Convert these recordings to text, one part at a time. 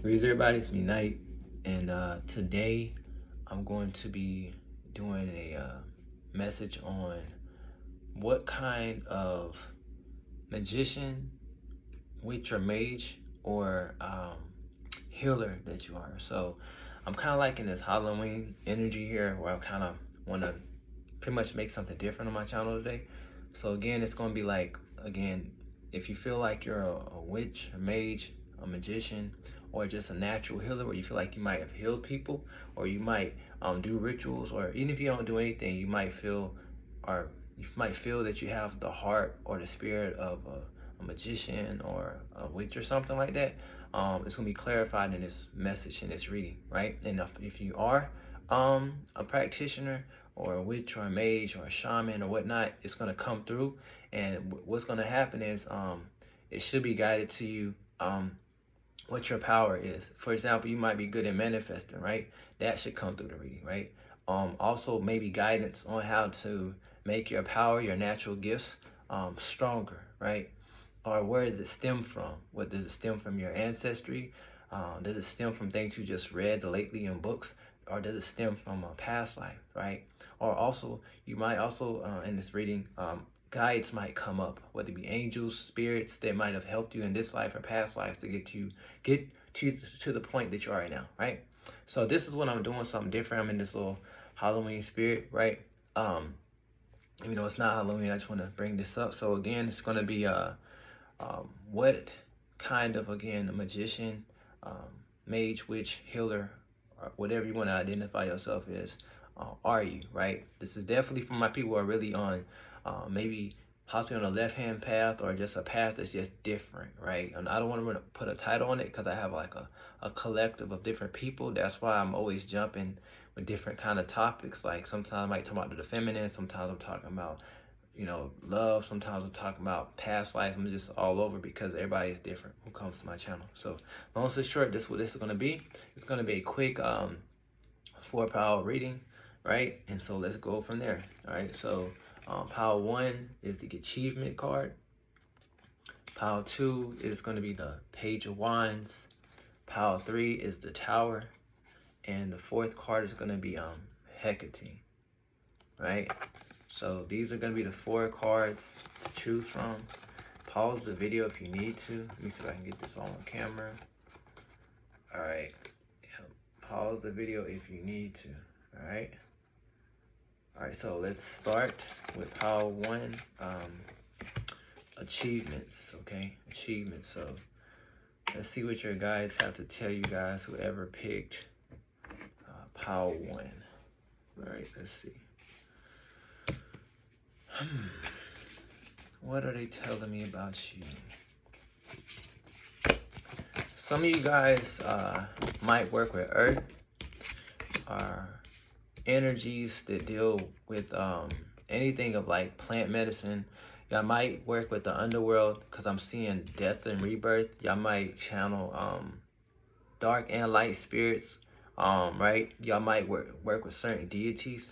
Greetings, everybody. It's me, Knight, and today I'm going to be doing a message on what kind of magician, witch, or mage, or healer that you are. So I'm kind of like in this Halloween energy here, where I kind of want to pretty much make something different on my channel today. So again, it's going to be like, again, if you feel like you're a witch, a mage, a magician, or just a natural healer, where you feel like you might have healed people, or you might do rituals, or even if you don't do anything, you might feel, or you might feel that you have the heart or the spirit of a magician or a witch or something like that. It's going to be clarified in this message, in this reading, right? And if you are a practitioner or a witch or a mage or a shaman or whatnot, it's going to come through. And what's going to happen is it should be guided to you what your power is. For example, you might be good at manifesting, right? That should come through the reading, right? Also, maybe guidance on how to make your power, your natural gifts, stronger, right? Or where does it stem from? What does it stem from your ancestry? Does it stem from things you just read lately in books? Or does it stem from a past life, right? Or also, you might also, in this reading, guides might come up, whether it be angels, spirits that might have helped you in this life or past lives to get to the point that you are right now, right? So this is what I'm doing, something different. I'm in this little Halloween spirit, right? Even though it's not Halloween, I just want to bring this up. So again, it's going to be what kind of, again, a magician, mage, witch, healer, or whatever you want to identify yourself as, are you, right? This is definitely for my people who are really on maybe possibly on a left-hand path, or just a path that's just different, right? And I don't want to put a title on it because I have like a collective of different people. That's why I'm always jumping with different kind of topics. Like sometimes I might talk about the feminine, sometimes I'm talking about, love. Sometimes I'm talking about past lives. I'm just all over because everybody is different who comes to my channel. So long story short, this is what this is going to be. It's going to be a quick 4-power reading, right? And so let's go from there. All right, so power 1 is the achievement card. Power 2 is going to be the Page of Wands. Power 3 is the Tower. And the 4th card is going to be Hecate, right? So these are going to be the 4 cards to choose from. Pause the video if you need to. Let me see if I can get this on camera. All right. Yeah. Pause the video if you need to. All right. All right. So let's start with power 1. Achievements. Okay. Achievements. So let's see what your guides have to tell you guys. Whoever picked power 1. All right. Let's see. What are they telling me about you? Some of you guys might work with earth, or energies that deal with anything of like plant medicine. Y'all might work with the underworld because I'm seeing death and rebirth. Y'all might channel dark and light spirits, right? Y'all might work with certain deities.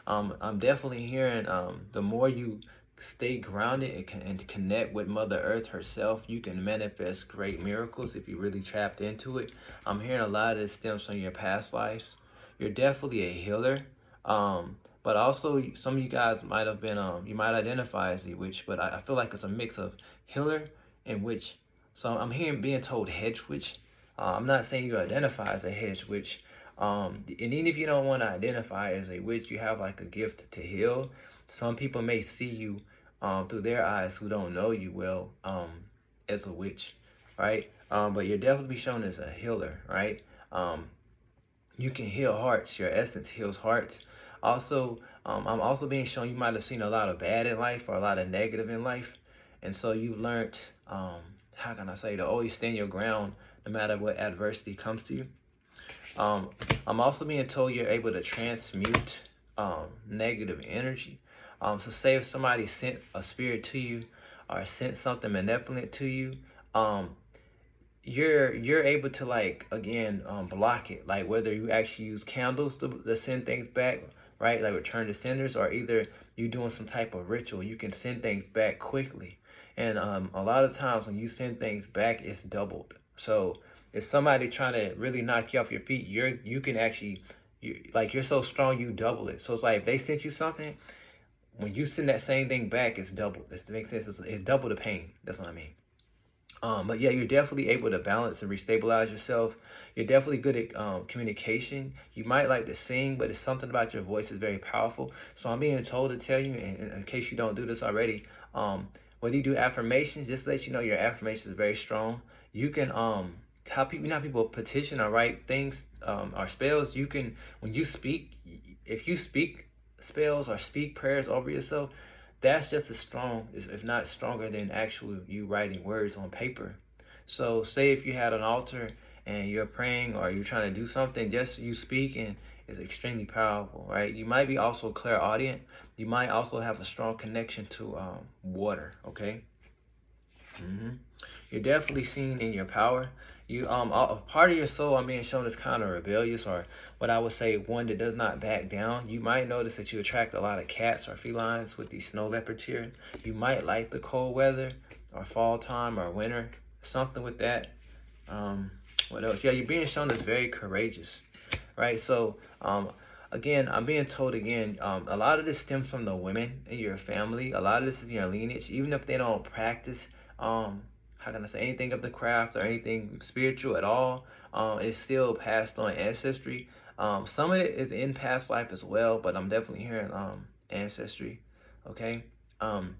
I'm definitely hearing the more you stay grounded and connect with Mother Earth herself, you can manifest great miracles if you really tapped into it. I'm hearing a lot of this stems from your past lives. You're definitely a healer, but also some of you guys might have been, you might identify as a witch, but I feel like it's a mix of healer and witch. So I'm hearing being told hedge witch. I'm not saying you identify as a hedge witch. And even if you don't want to identify as a witch, you have like a gift to heal. Some people may see you through their eyes who don't know you well as a witch, right? But you're definitely shown as a healer, right? You can heal hearts. Your essence heals hearts. Also, I'm also being shown you might have seen a lot of bad in life or a lot of negative in life. And so you learned, how can I say, to always stand your ground no matter what adversity comes to you. I'm also being told you're able to transmute negative energy. So say if somebody sent a spirit to you or sent something malevolent to you, you're able to, like, again, block it. Like whether you actually use candles to send things back, right? Like return to senders, or either you doing some type of ritual, you can send things back quickly. And a lot of times when you send things back, it's doubled. So If somebody trying to really knock you off your feet, you can actually, you're so strong you double it. So it's like if they sent you something, when you send that same thing back, it's double. Does that make sense? It's double the pain. That's what I mean. But yeah, you're definitely able to balance and restabilize yourself. You're definitely good at communication. You might like to sing, but it's something about your voice is very powerful. So I'm being told to tell you, in case you don't do this already, whether you do affirmations, just to let you know your affirmation is very strong. You can how people, you know how people petition or write things or spells. You can, when you speak, if you speak spells or speak prayers over yourself, that's just as strong, if not stronger than actual you writing words on paper. So say if you had an altar and you're praying or you're trying to do something, just you speaking is extremely powerful, right? You might be also clairaudient. You might also have a strong connection to water, okay? Mm-hmm. You're definitely seen in your power. You a part of your soul I'm being shown is kind of rebellious, or what I would say one that does not back down. You might notice that you attract a lot of cats or felines with these snow leopards here. You might like the cold weather or fall time or winter, something with that. What else? Yeah, you're being shown as very courageous, right? So again, I'm being told again, a lot of this stems from the women in your family. A lot of this is your lineage, even if they don't practice how can I say, anything of the craft or anything spiritual at all. It's still passed on ancestry. Some of it is in past life as well, but I'm definitely hearing ancestry. Okay. um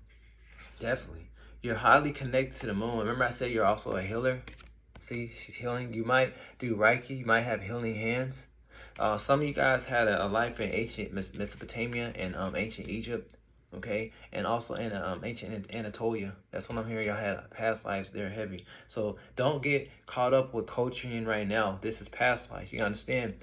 Definitely, you're highly connected to the moon. Remember I said you're also a healer. See, she's healing. You might do Reiki. You might have healing hands. Some of you guys had a life in ancient Mesopotamia and ancient Egypt, okay, and also in ancient Anatolia. That's what I'm hearing. Y'all had past lives. They're heavy. So don't get caught up with coaching right now. This is past life. You understand?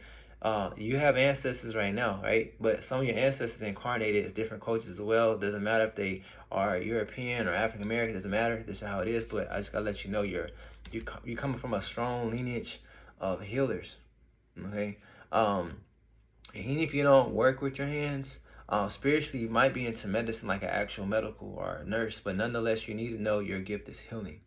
You have ancestors right now, right? But some of your ancestors incarnated as different cultures as well. It doesn't matter if they are European or African American. Doesn't matter. This is how it is. But I just gotta let you know you coming from a strong lineage of healers. Okay. Even if you don't work with your hands, spiritually you might be into medicine like an actual medical or a nurse, but nonetheless you need to know your gift is healing.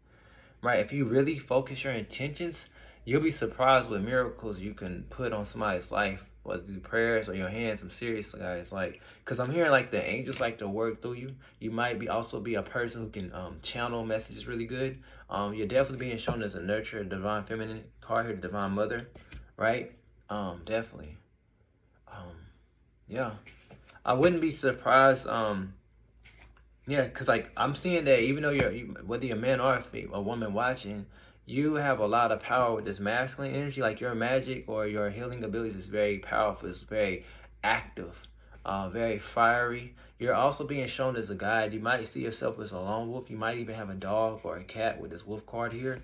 Right? If you really focus your intentions, you'll be surprised with miracles you can put on somebody's life, whether through prayers or your hands. I'm serious, guys. Like, cause I'm hearing like the angels like to work through you. You might be also be a person who can channel messages really good. You're definitely being shown as a nurturer, divine feminine card here, divine mother, right? Definitely. Um, yeah, I wouldn't be surprised. Yeah, cause like I'm seeing that even though whether you're a man or a woman watching, you have a lot of power with this masculine energy. Like your magic or your healing abilities is very powerful. It's very active, very fiery. You're also being shown as a guide. You might see yourself as a lone wolf. You might even have a dog or a cat with this wolf card here.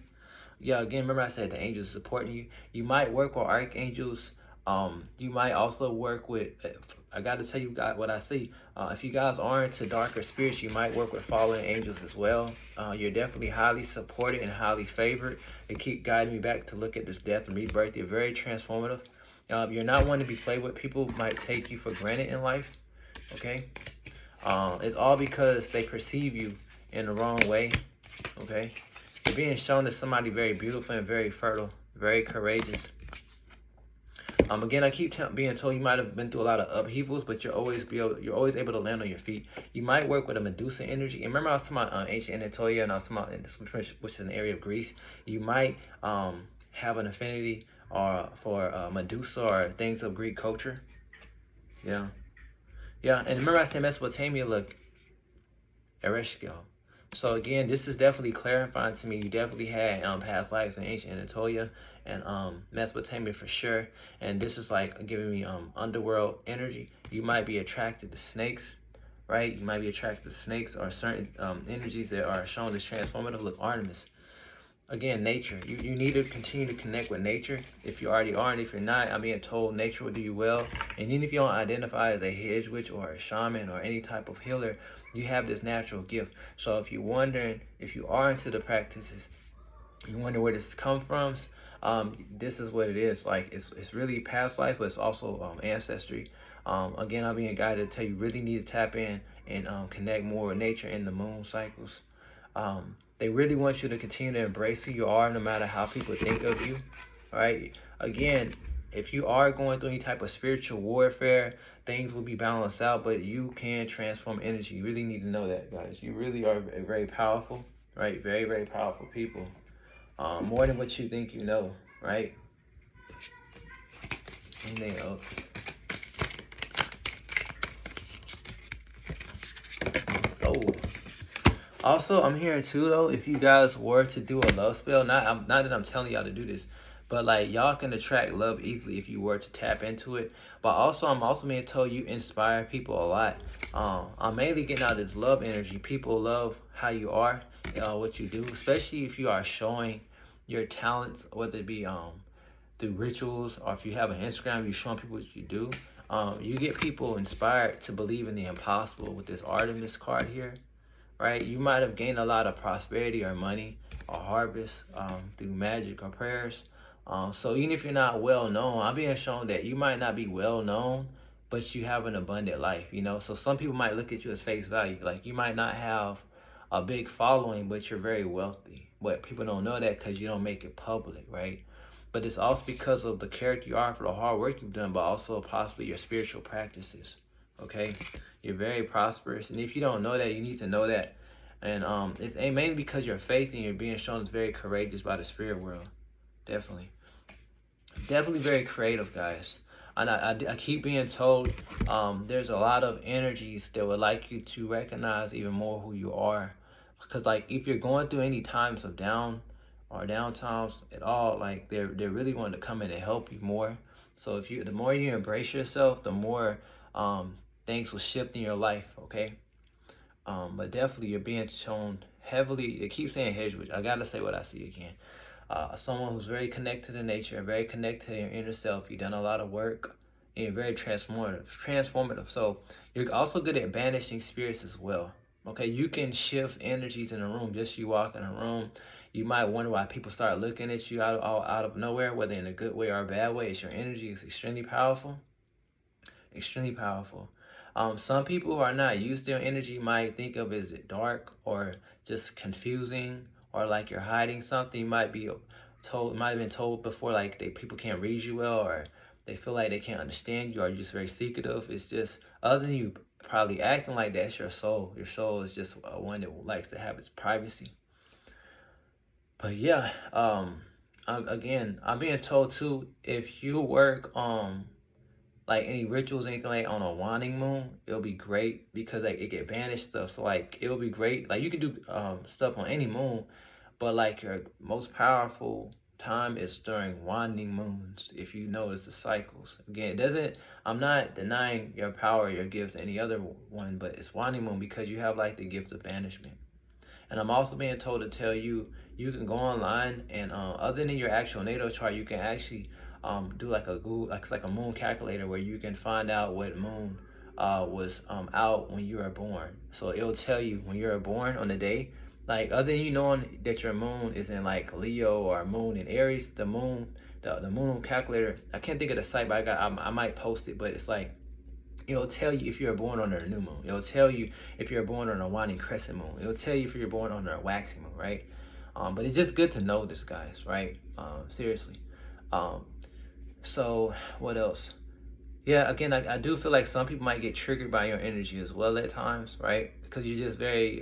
Yeah, again, remember I said the angels supporting you. You might work with archangels. You might also work with. I got to tell you guys what I see. If you guys are into darker spirits, you might work with fallen angels as well. You're definitely highly supported and highly favored. They keep guiding me back to look at this death and rebirth. You're very transformative. You're not one to be played with. People might take you for granted in life. Okay. It's all because they perceive you in the wrong way. Okay. You're being shown as somebody very beautiful and very fertile, very courageous. Again, I keep being told you might have been through a lot of upheavals, but you're always able to land on your feet. You might work with a Medusa energy. And remember, I was talking about ancient Anatolia, and I was talking about which is an area of Greece. You might have an affinity for Medusa or things of Greek culture. Yeah, yeah. And remember, I said Mesopotamia, look, Ereshkigal. So again, this is definitely clarifying to me. You definitely had past lives in ancient Anatolia and Mesopotamia for sure. And this is like giving me underworld energy. You might be attracted to snakes, right? You might be attracted to snakes or certain energies that are shown as transformative. Look, Artemis. Again, nature. You need to continue to connect with nature. If you already are, and if you're not, I'm being told nature will do you well. And even if you don't identify as a hedge witch or a shaman or any type of healer, you have this natural gift. So if you're wondering, if you are into the practices, you wonder where this comes from, this is what it is. Like it's really past life, but it's also ancestry. Again, I'm being guided to tell you really need to tap in and connect more with nature and the moon cycles. They really want you to continue to embrace who you are, no matter how people think of you. All right. Again, if you are going through any type of spiritual warfare, things will be balanced out, but you can transform energy. You really need to know that, guys. You really are very powerful, right? Very, very powerful people. More than what you think you know, right? Anything else? Oh. Also, I'm hearing too though, if you guys were to do a love spell, not that I'm telling y'all to do this, but like y'all can attract love easily if you were to tap into it. But also, I'm also being told you inspire people a lot. I'm mainly getting out this love energy. People love how you are, what you do, especially if you are showing your talents, whether it be through rituals or if you have an Instagram, you showing people what you do. You get people inspired to believe in the impossible with this Artemis card here, right? You might have gained a lot of prosperity or money or harvest through magic or prayers. So even if you're not well known, I'm being shown that you might not be well known, but you have an abundant life, you know? So some people might look at you as face value. Like you might not have a big following, but you're very wealthy. But people don't know that because you don't make it public, right? But it's also because of the character you are, for the hard work you've done, but also possibly your spiritual practices, okay? You're very prosperous, and if you don't know that, you need to know that. And it's mainly because your faith and you're being shown is very courageous by the spirit world. Definitely, definitely very creative, guys. And I keep being told there's a lot of energies that would like you to recognize even more who you are, because like if you're going through any times of down or downtimes at all, like they're really wanting to come in and help you more. So if you, the more you embrace yourself, the more things will shift in your life. Okay. But definitely you're being shown heavily. It keeps saying Hedgewood. I gotta say what I see again. Someone who's very connected to nature and very connected to your inner self. You've done a lot of work and you're very transformative. So you're also good at banishing spirits as well. Okay, you can shift energies in a room. Just you walk in a room, you might wonder why people start looking at you out of nowhere, whether in a good way or a bad way. It's your energy is extremely powerful. Extremely powerful. Some people who are not used to your energy might think of it as dark or just confusing or like you're hiding something. You might be told, might have been told before, like people can't read you well, or they feel like they can't understand you, or you're just very secretive. It's just, other than you probably acting like that, it's your soul. Your soul is just one that likes to have its privacy. But yeah, again, I'm being told too, if you work like any rituals, anything like on a waning moon, it'll be great because like it get banished stuff. So like it'll be great. Like you can do stuff on any moon, but like your most powerful time is during waning moons. If you notice the cycles, again, it doesn't. I'm not denying your power, your gifts, any other one, but it's waning moon because you have like the gift of banishment. And I'm also being told to tell you, you can go online and other than your actual natal chart, you can actually do like a Google, like it's like a moon calculator where you can find out what moon was out when you were born. So it'll tell you when you were born on the day. Like other than you knowing that your moon is in like Leo or moon in Aries, the moon calculator. I can't think of the site, but I might post it. But it's like it'll tell you if you're born on a new moon. It'll tell you if you're born on a waning crescent moon. It'll tell you if you're born on a waxing moon, right? But it's just good to know this, guys, right? Seriously. So what else? Yeah, again, I do feel like some people might get triggered by your energy as well at times, right? Because you're just very,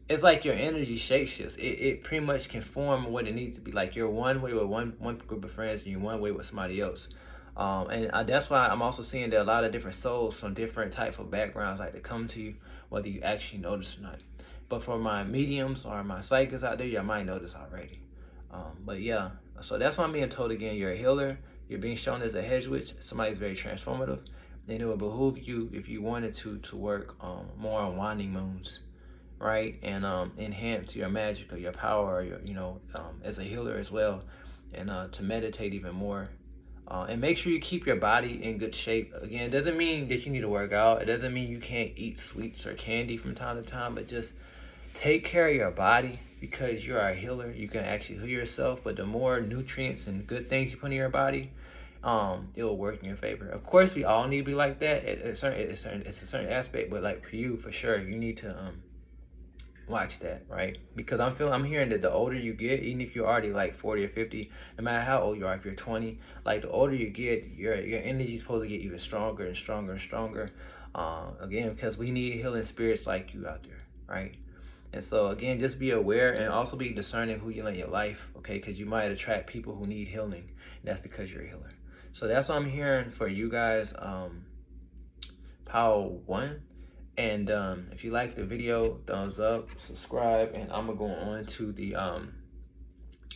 it's like your energy shapeshifts. It pretty much can form what it needs to be. Like you're one way with one group of friends and you're one way with somebody else. That's why I'm also seeing that a lot of different souls from different types of backgrounds like to come to you, whether you actually notice or not. But for my mediums or my psychics out there, you might notice already. But yeah, so that's why I'm being told again, you're a healer. You're being shown as a hedge witch. Somebody's very transformative. And it would behoove you if you wanted to work more on waning moons, right? And enhance your magic or your power or your, as a healer as well. And to meditate even more. And make sure you keep your body in good shape. Again, it doesn't mean that you need to work out. It doesn't mean you can't eat sweets or candy from time to time, but just take care of your body because you're a healer. You can actually heal yourself, but the more nutrients and good things you put in your body, it will work in your favor. Of course, we all need to be like that. It's a certain aspect, but like for you, for sure, you need to Watch that, right? Because I'm hearing that the older you get, even if you're already like 40 or 50, no matter how old you are, if you're 20, like the older you get, your energy is supposed to get even stronger and stronger and stronger. Again, because we need healing spirits like you out there, right? And so again, just be aware and also be discerning who you let in your life, okay? Because you might attract people who need healing, and that's because you're a healer. So that's what I'm hearing for you guys. Power 1. And if you like the video, thumbs up, subscribe, and I'm gonna go on to the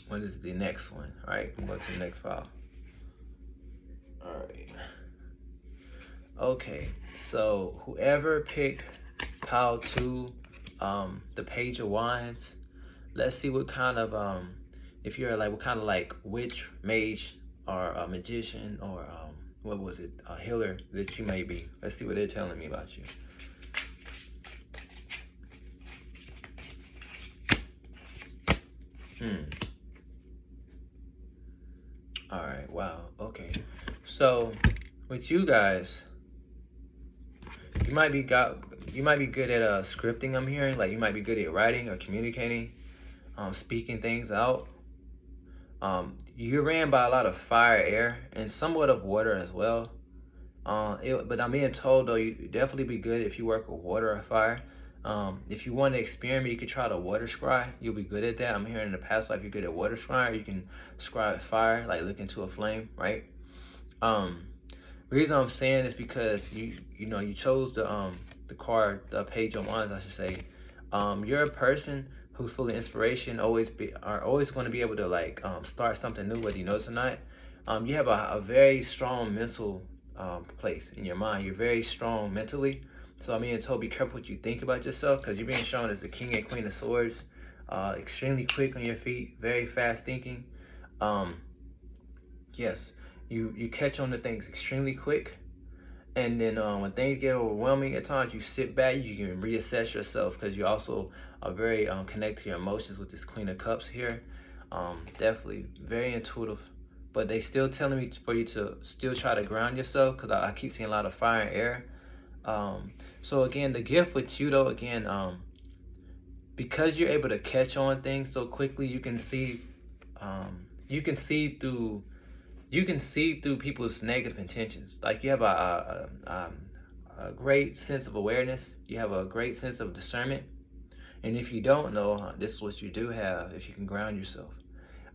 what is the next one? All right, I'm going to the next file. All right. Okay, so whoever picked Power 2, the Page of Wands, let's see what kind of if you're like what kind of like witch, mage, or a magician, or what was it, a healer that you may be. Let's see what they're telling me about you. All right, wow, okay. So with you guys, you might be good at scripting, I'm hearing. Like you might be good at writing or communicating, speaking things out. You're ran by a lot of fire, air, and somewhat of water as well. But I'm being told though, you definitely be good if you work with water or fire. If you want to experiment, you could try the water scry. You'll be good at that. I'm hearing in the past life you're good at water scry. You can scribe fire, like look into a flame, right? The reason I'm saying is because you chose the card, the Page of Wands, I should say. You're a person who's full of inspiration, always going to be able to like start something new, whether you know it or not. You have a very strong mental place in your mind. You're very strong mentally. So I'm being told be careful what you think about yourself, because you're being shown as the King and Queen of Swords. Extremely quick on your feet, very fast thinking. Yes, you catch on to things extremely quick. And then when things get overwhelming at times, you sit back, you can reassess yourself, because you also are very connected to your emotions with this Queen of Cups here. Definitely very intuitive. But they still telling me for you to still try to ground yourself, because I keep seeing a lot of fire and air. So again, the gift with you though, again, because you're able to catch on things so quickly, you can see through people's negative intentions. Like you have a great sense of awareness. You have a great sense of discernment. And if you don't know, this is what you do have if you can ground yourself.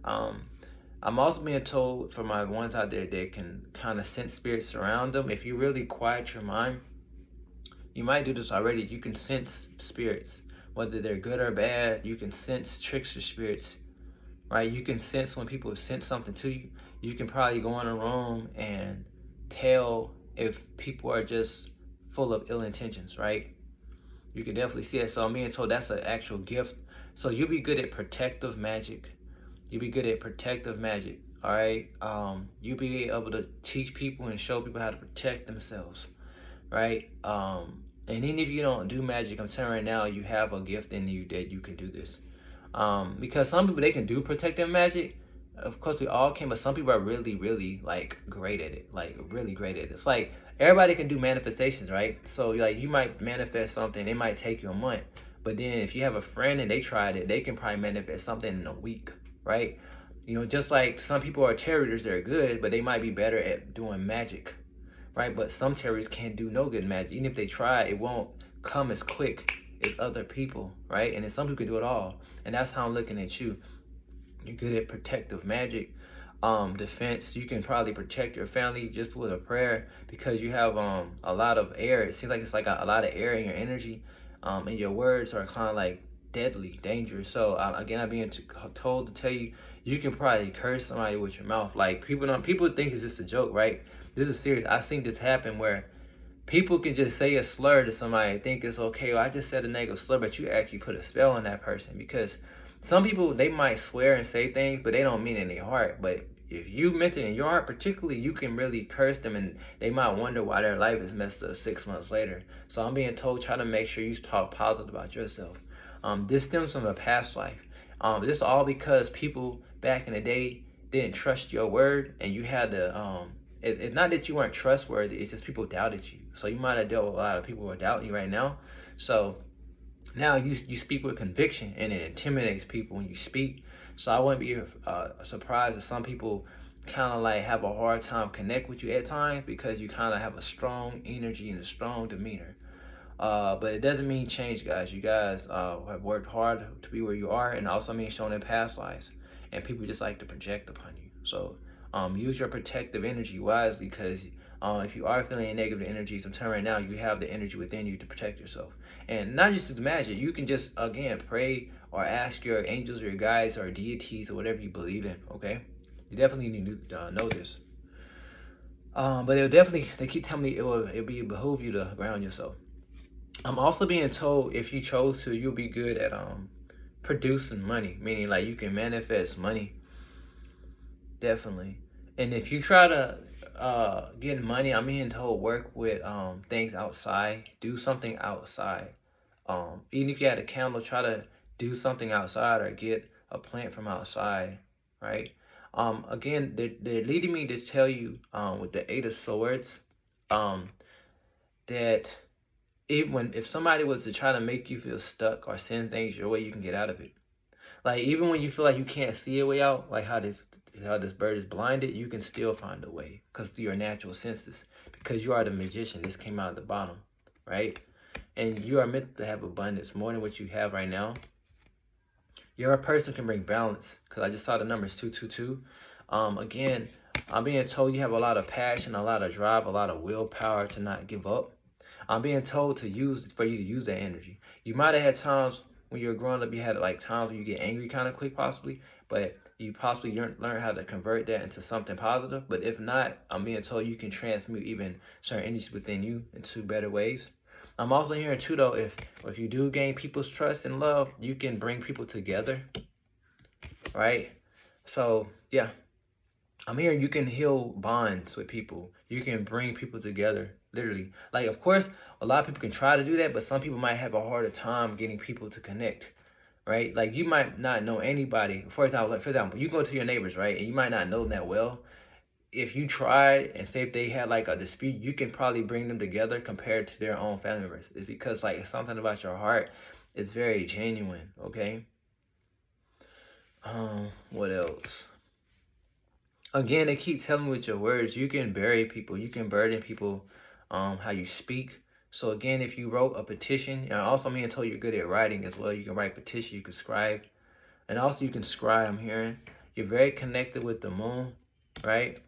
I'm also being told for my ones out there that can kind of sense spirits around them. If you really quiet your mind, you might do this already. You can sense spirits, whether they're good or bad. You can sense trickster spirits, right? You can sense when people sense something to you. You can probably go in a room and tell if people are just full of ill intentions, right? You can definitely see it. So I'm being told that's an actual gift. So you'll be good at protective magic. You'll be good at protective magic, all right? You'll be able to teach people and show people how to protect themselves, right? And even if you don't do magic, I'm telling you right now, you have a gift in you that you can do this. Because some people, they can do protective magic. Of course, we all can, but some people are really, really like great at it. Like really great at it. It's like everybody can do manifestations, right? So like you might manifest something, it might take you a month. But then if you have a friend and they tried it, they can probably manifest something in a week, right? You know, just like some people are tarot readers, they're good, but they might be better at doing magic, right? But some tarot can't do no good magic. Even if they try, it won't come as quick as other people, right? And then some people can do it all. And that's how I'm looking at you. You're good at protective magic, defense. You can probably protect your family just with a prayer, because you have a lot of air. It seems like it's like a lot of air in your energy, and your words are kind of like deadly, dangerous. So again, I'm being told to tell you, you can probably curse somebody with your mouth. Like people think it's just a joke, right? This is serious. I've seen this happen where people can just say a slur to somebody and think it's okay. Well, I just said a negative slur, but you actually put a spell on that person. Because some people, they might swear and say things, but they don't mean it in their heart. But if you meant it in your heart, particularly, you can really curse them, and they might wonder why their life is messed up 6 months later. So I'm being told, try to make sure you talk positive about yourself. This stems from a past life. This all because people back in the day didn't trust your word, and you had to, it's not that you weren't trustworthy, it's just people doubted you. So you might have dealt with a lot of people who are doubting you right now. So Now you speak with conviction, and it intimidates people when you speak. So I wouldn't be surprised if some people kind of like have a hard time connect with you at times because you kind of have a strong energy and a strong demeanor. But it doesn't mean change, guys. You guys have worked hard to be where you are, and also means shown in past lives. And people just like to project upon you. So use your protective energy wisely, because if you are feeling negative energies, I'm telling right now, you have the energy within you to protect yourself. And not just to magic, you can just, again, pray or ask your angels or your guides or deities or whatever you believe in, okay? You definitely need to know this. But it'll definitely, they keep telling me it'll behoove you to ground yourself. I'm also being told if you chose to, you'll be good at producing money, meaning like you can manifest money. Definitely. And if you try to get money, I'm being told work with things outside, do something outside. Even if you had a candle, try to do something outside or get a plant from outside, right? Again, they're leading me to tell you with the Eight of Swords that even if somebody was to try to make you feel stuck or send things your way, you can get out of it. Like even when you feel like you can't see a way out, like how this bird is blinded, you can still find a way because through your natural senses, because you are the magician. This came out at the bottom, right? And you are meant to have abundance more than what you have right now. You're a person who can bring balance, because I just saw the numbers 222. Again, I'm being told you have a lot of passion, a lot of drive, a lot of willpower to not give up. I'm being told for you to use that energy. You might have had times when you were growing up, you had like times when you get angry kind of quick possibly, but you possibly learn how to convert that into something positive. But if not, I'm being told you can transmute even certain energies within you into better ways. I'm also hearing too though, if you do gain people's trust and love, you can bring people together, right? So yeah, I'm hearing you can heal bonds with people. You can bring people together, literally. Like, of course, a lot of people can try to do that, but some people might have a harder time getting people to connect, right? Like, you might not know anybody. For example, you go to your neighbors, right, and you might not know them that well. If you tried and say if they had like a dispute, you can probably bring them together compared to their own family members. It's because like something about your heart is very genuine, okay? What else? Again, they keep telling me with your words, you can bury people, you can burden people, how you speak. So again, if you wrote a petition, and also me and told you're good at writing as well, you can write petition, you can scribe, and also you can scribe. I'm hearing you're very connected with the moon, right?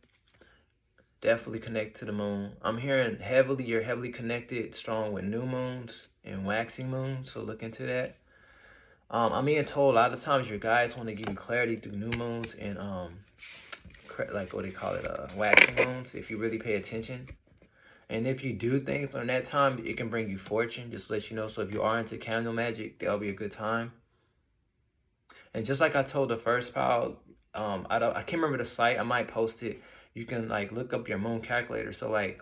Definitely connected to the moon. I'm hearing you're heavily connected, strong with new moons and waxing moons. So look into that. I'm being told a lot of times your guides want to give you clarity through new moons and like what they call it, waxing moons, if you really pay attention. And if you do things during that time, it can bring you fortune, just to let you know. So if you are into candle magic, that'll be a good time. And just like I told the first pile, I can't remember the site, I might post it. You can like look up your moon calculator. So like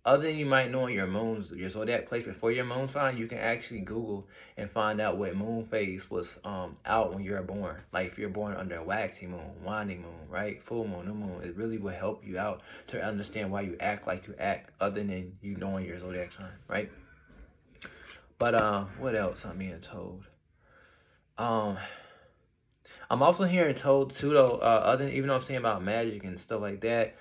other than you might know your moons, your zodiac placement for your moon sign, you can actually Google and find out what moon phase was out when you're born. Like if you're born under a waxing moon, winding moon, right? Full moon, new moon. It really will help you out to understand why you act like you act, other than you knowing your zodiac sign, right? But what else I'm being told? Um, I'm also hearing told too though, other than, even though I'm saying about magic and stuff like that,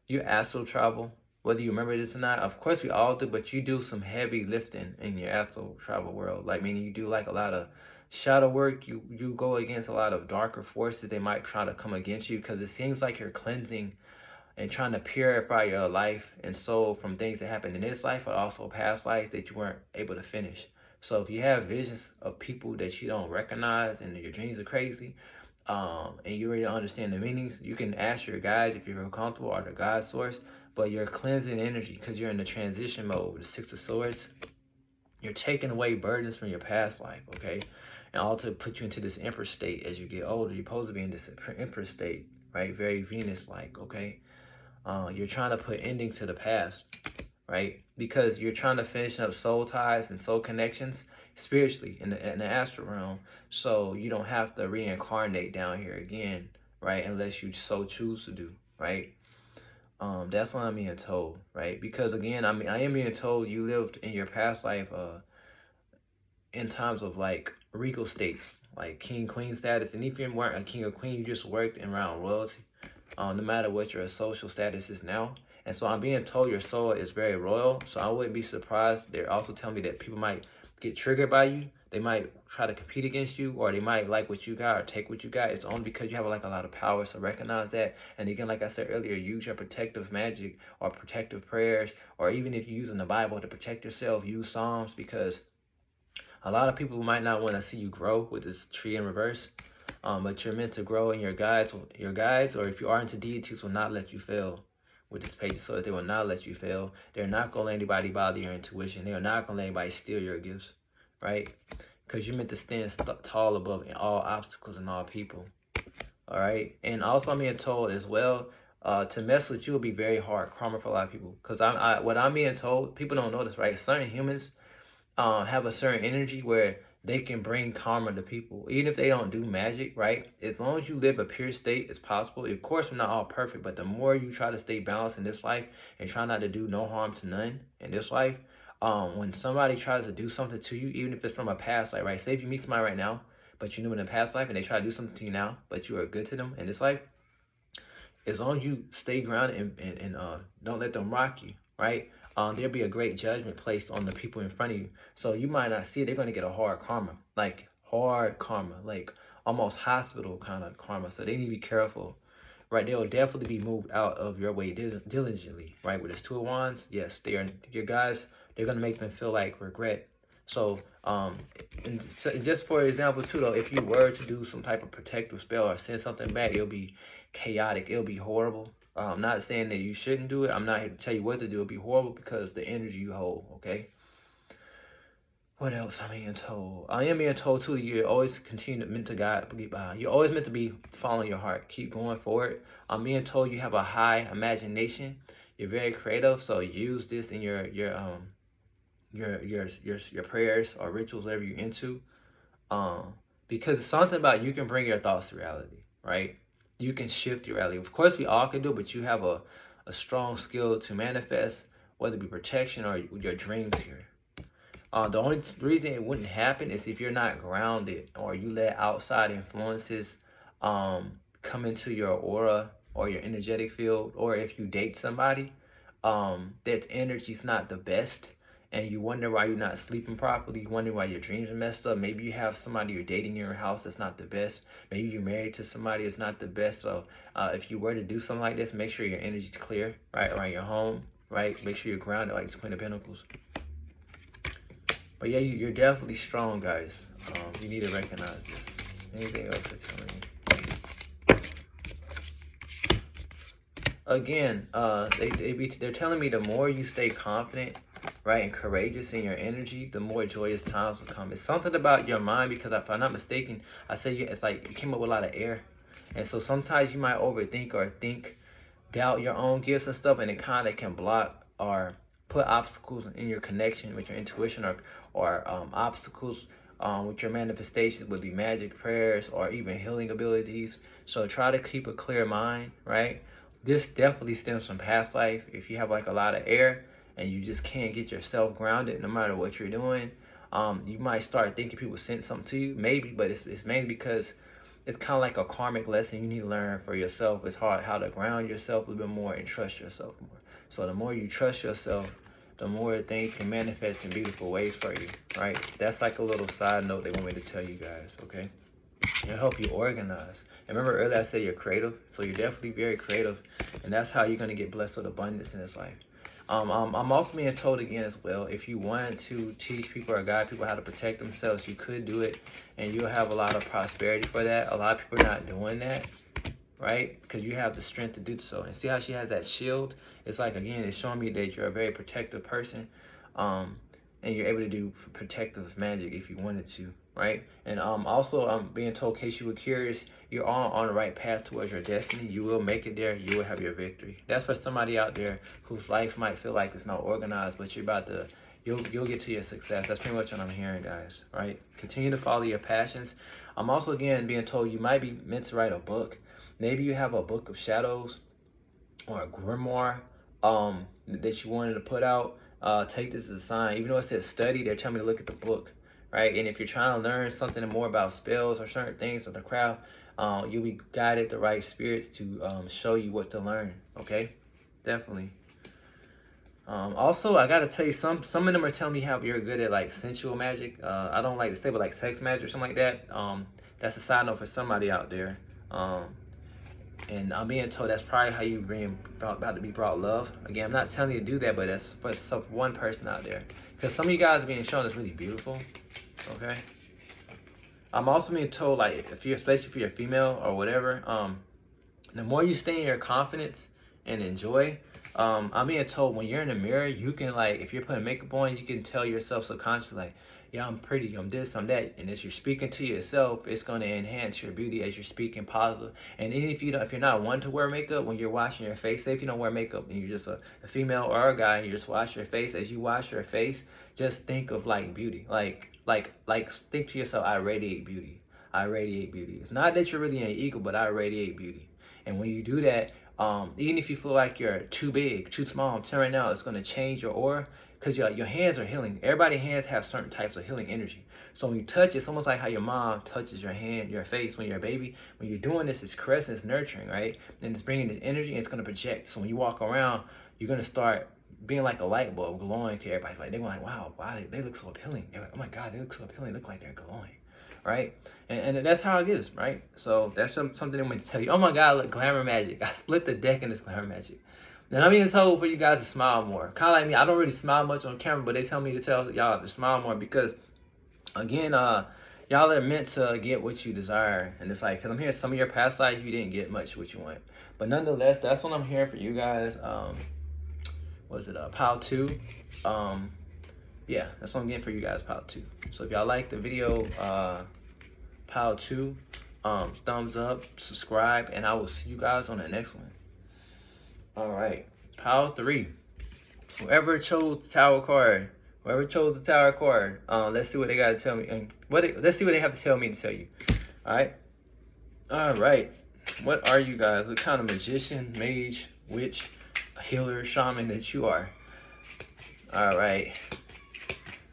you astral travel, whether you remember this or not. Of course we all do, but you do some heavy lifting in your astral travel world. Like meaning you do like a lot of shadow work. You go against a lot of darker forces. They might try to come against you because it seems like you're cleansing and trying to purify your life and soul from things that happened in this life, but also past life that you weren't able to finish. So if you have visions of people that you don't recognize and your dreams are crazy, and you already understand the meanings, you can ask your guides if you feel comfortable or the God source, but you're cleansing energy because you're in the transition mode with the Six of Swords. You're taking away burdens from your past life, okay? And all to put you into this Empress state as you get older. You're supposed to be in this Empress state, right? Very Venus-like, okay? You're trying to put ending to the past, right? Because you're trying to finish up soul ties and soul connections spiritually in the astral realm, so you don't have to reincarnate down here again, right? Unless you so choose to do, right? That's what I'm being told, right? Because again, I mean, I am being told you lived in your past life, in times of like regal states, like king, queen status, and if you weren't a king or queen, you just worked around royalty. No matter what your social status is now. And so I'm being told your soul is very royal. So I wouldn't be surprised. They're also telling me that people might get triggered by you. They might try to compete against you, or they might like what you got or take what you got. It's only because you have like a lot of power. So recognize that. And again, like I said earlier, use your protective magic or protective prayers, or even if you're using the Bible to protect yourself, use Psalms, because a lot of people might not want to see you grow with this tree in reverse. But you're meant to grow, and your guides, or if you are into deities, will not let you fail with this page. So that they will not let you fail. They're not gonna let anybody bother your intuition. They are not gonna let anybody steal your gifts, right? Because you're meant to stand tall above all obstacles and all people. All right, and also I'm being told as well, to mess with you will be very hard karma for a lot of people. Because what I'm being told, people don't know this, right? Certain humans have a certain energy where they can bring karma to people, even if they don't do magic, right? As long as you live a pure state, it's possible. Of course, we're not all perfect, but the more you try to stay balanced in this life and try not to do no harm to none in this life, when somebody tries to do something to you, even if it's from a past life, right? Say if you meet somebody right now, but you knew in a past life, and they try to do something to you now, but you are good to them in this life, as long as you stay grounded and don't let them rock you, right? There'll be a great judgment placed on the people in front of you. So you might not see it. They're going to get a hard karma, like almost hospital kind of karma. So they need to be careful, right? They will definitely be moved out of your way diligently, right? With this Two of Wands, yes, they are your guys. They're going to make them feel like regret. So, and so just for example, too, though, if you were to do some type of protective spell or send something back, it'll be chaotic. It'll be horrible. I'm not saying that you shouldn't do it. I'm not here to tell you what to do. It'll be horrible because the energy you hold, okay? What else I'm being told? I am being told, too, you're always continue to meant to God. You're always meant to be following your heart. Keep going forward. I'm being told you have a high imagination. You're very creative, so use this in your prayers or rituals, whatever you're into. Because it's something about you can bring your thoughts to reality, right? You can shift your reality. Of course, we all can do it, but you have a strong skill to manifest, whether it be protection or your dreams here. The only reason it wouldn't happen is if you're not grounded or you let outside influences come into your aura or your energetic field, or if you date somebody that energy's not the best, and you wonder why you're not sleeping properly, you wonder why your dreams are messed up. Maybe you have somebody you're dating in your house that's not the best. Maybe you're married to somebody that's not the best. So if you were to do something like this, make sure your energy's clear, right, around your home, right? Make sure you're grounded, like the Queen of Pentacles. But yeah, you're definitely strong, guys. You need to recognize this. Anything else they're telling you? Again, they're telling me the more you stay confident, right, and courageous in your energy, the more joyous times will come. It's something about your mind, because if I'm not mistaken, I said it's like you came up with a lot of air. And so sometimes you might overthink or doubt your own gifts and stuff, and it kind of can block or put obstacles in your connection with your intuition, or obstacles with your manifestations, would be magic, prayers, or even healing abilities. So try to keep a clear mind, right? This definitely stems from past life. If you have like a lot of air and you just can't get yourself grounded no matter what you're doing, you might start thinking people sent something to you, maybe, but it's mainly because it's kind of like a karmic lesson you need to learn for yourself. It's hard how to ground yourself a little bit more and trust yourself more. So the more you trust yourself, the more things can manifest in beautiful ways for you, right? That's like a little side note they want me to tell you guys, okay? It'll help you organize. And remember earlier I said you're creative, so you're definitely very creative, and that's how you're going to get blessed with abundance in this life. I'm also being told again as well, if you want to teach people or guide people how to protect themselves, you could do it, and you'll have a lot of prosperity for that. A lot of people are not doing that, right? Because you have the strength to do so. And see how she has that shield? It's like, again, it's showing me that you're a very protective person, and you're able to do protective magic if you wanted to, right? And also, I'm being told, in case you were curious, you're on the right path towards your destiny. You will make it there. You will have your victory. That's for somebody out there whose life might feel like it's not organized, but you'll get to your success. That's pretty much what I'm hearing, guys, right? Continue to follow your passions. I'm also, again, being told you might be meant to write a book. Maybe you have a book of shadows, or a grimoire that you wanted to put out, take this as a sign. Even though it says study, they're telling me to look at the book, right? And if you're trying to learn something more about spells or certain things or the craft, you'll be guided the right spirits to show you what to learn. Okay, definitely. Also, I gotta tell you, some of them are telling me how you're good at like sensual magic. I don't like to say, but like sex magic or something like that. That's a side note for somebody out there. And I'm being told that's probably how you about to be brought love. Again, I'm not telling you to do that, but that's for one person out there. Because some of you guys are being shown is really beautiful. Okay. I'm also being told, like, if you're, especially if you're a female or whatever, the more you stay in your confidence and enjoy, I'm being told when you're in the mirror, you can, like, if you're putting makeup on, you can tell yourself subconsciously, like, yeah, I'm pretty, I'm this, I'm that. And as you're speaking to yourself, it's going to enhance your beauty as you're speaking positive. And even if if you're not one to wear makeup, when you're washing your face, say if you don't wear makeup and you're just a female or a guy, and you just wash your face, as you wash your face, just think of like beauty. Like think to yourself, I radiate beauty. I radiate beauty. It's not that you're really an ego, but I radiate beauty. And when you do that, even if you feel like you're too big, too small, I'm telling you right now, it's going to change your aura. Because your hands are healing. Everybody's hands have certain types of healing energy. So when you touch, it's almost like how your mom touches your hand, your face when you're a baby. When you're doing this, it's caressing, it's nurturing, right? And it's bringing this energy, and it's going to project. So when you walk around, you're going to start being like a light bulb, glowing to everybody. Like, they're going like, wow, they look so appealing. They're like, oh my God, they look so appealing. They look like they're glowing, right? And that's how it is, right? So that's something I'm going to tell you. Oh my God, look, glamour magic. I split the deck in this glamour magic. And I'm being told for you guys to smile more. Kind of like me, I don't really smile much on camera, but they tell me to tell y'all to smile more because, again, y'all are meant to get what you desire. And it's like, because I'm hearing some of your past lives, you didn't get much what you want. But nonetheless, that's what I'm hearing for you guys. Was it Pile 2? Yeah, that's what I'm getting for you guys, Pile 2. So if y'all like the video, Pile 2, thumbs up, subscribe, and I will see you guys on the next one. All right, Pile 3. Whoever chose the tower card, let's see what they got to tell me. And let's see what they have to tell me to tell you. All right. What are you guys? What kind of magician, mage, witch, healer, shaman that you are? All right.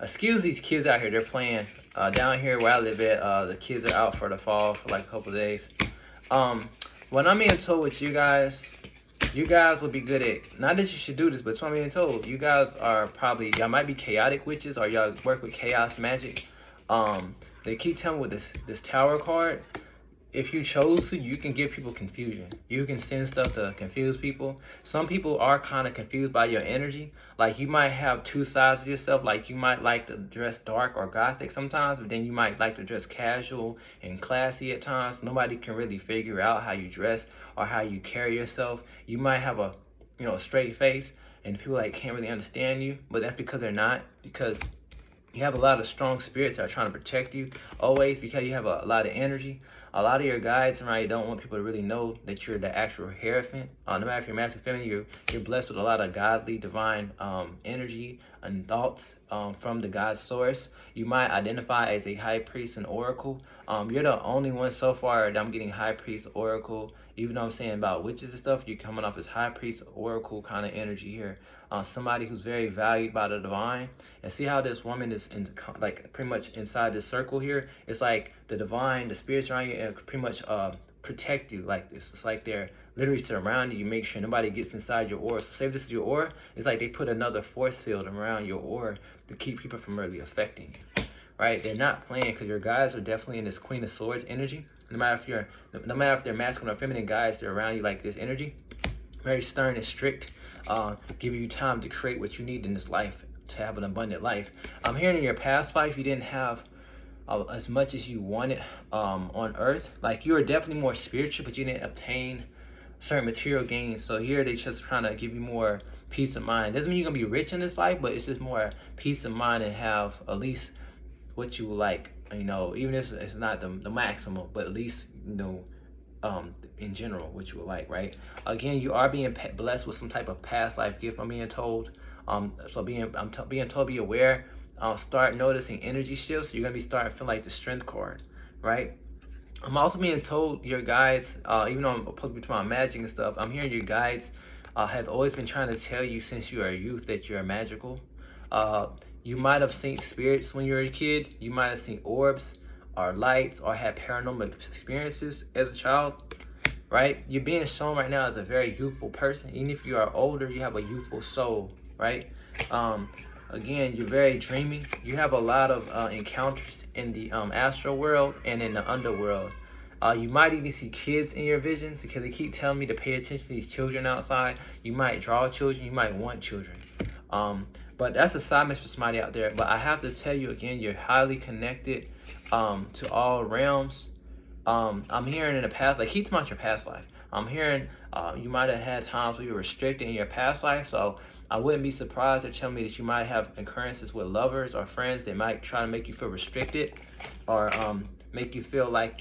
Excuse these kids out here. They're playing down here where I live at. The kids are out for the fall for like a couple of days. When I'm being told with you guys will be good at, not that you should do this, but it's what I'm being told. You guys are probably, y'all might be chaotic witches, or y'all work with chaos magic. They keep telling me with this tower card, if you chose to, you can give people confusion. You can send stuff to confuse people. Some people are kind of confused by your energy. Like, you might have two sides of yourself. Like, you might like to dress dark or gothic sometimes, but then you might like to dress casual and classy at times. Nobody can really figure out how you dress or how you carry yourself. You might have a, straight face, and people like can't really understand you, but that's because they're not, because you have a lot of strong spirits that are trying to protect you always, because you have a lot of energy. A lot of your guides, right, don't want people to really know that you're the actual Hierophant. No matter if you're masculine or feminine, you're blessed with a lot of godly, divine energy and thoughts from the God source. You might identify as a high priest and oracle. You're the only one so far that I'm getting high priest, oracle. Even though I'm saying about witches and stuff, you're coming off as high priest, oracle kind of energy here. Somebody who's very valued by the divine. And see how this woman is like pretty much inside this circle here. It's like the divine, the spirits around you, and pretty much protect you like this. It's like they're literally surrounding you, make sure nobody gets inside your aura. So say if this is your aura, it's like they put another force field around your aura to keep people from really affecting you. Right? They're not playing, because your guys are definitely in this Queen of Swords energy. No matter if they're masculine or feminine guys, they're around you like this energy. Very stern and strict. Give you time to create what you need in this life to have an abundant life. I'm hearing in your past life you didn't have as much as you wanted on earth. Like, you were definitely more spiritual, but you didn't obtain certain material gains. So here they just trying to give you more peace of mind. Doesn't mean you're gonna be rich in this life, but it's just more peace of mind and have at least what you like. Even if it's not the maximum, but at least in general what you would like, right? Again, you are being blessed with some type of past life gift, I'm being told. So being told, be aware. Start noticing energy shifts. You're gonna be starting to feel like the strength card, right? I'm also being told your guides, even though I'm supposed to be talking about magic and stuff, I'm hearing your guides have always been trying to tell you since you are a youth that you are magical. Uh, you might have seen spirits when you were a kid. You might have seen orbs or lights or had paranormal experiences as a child, right? You're being shown right now as a very youthful person. Even if you are older, you have a youthful soul, right? Um, Again, you're very dreamy. You have a lot of encounters in the astral world and in the underworld. You might even see kids in your visions because they keep telling me to pay attention to these children outside. You might draw children. You might want children. But that's a side message for somebody out there. But I have to tell you again, you're highly connected to all realms. I'm hearing in the past, like keep about your past life. I'm hearing you might have had times where you were restricted in your past life. So I wouldn't be surprised if telling me that you might have occurrences with lovers or friends that might try to make you feel restricted or make you feel like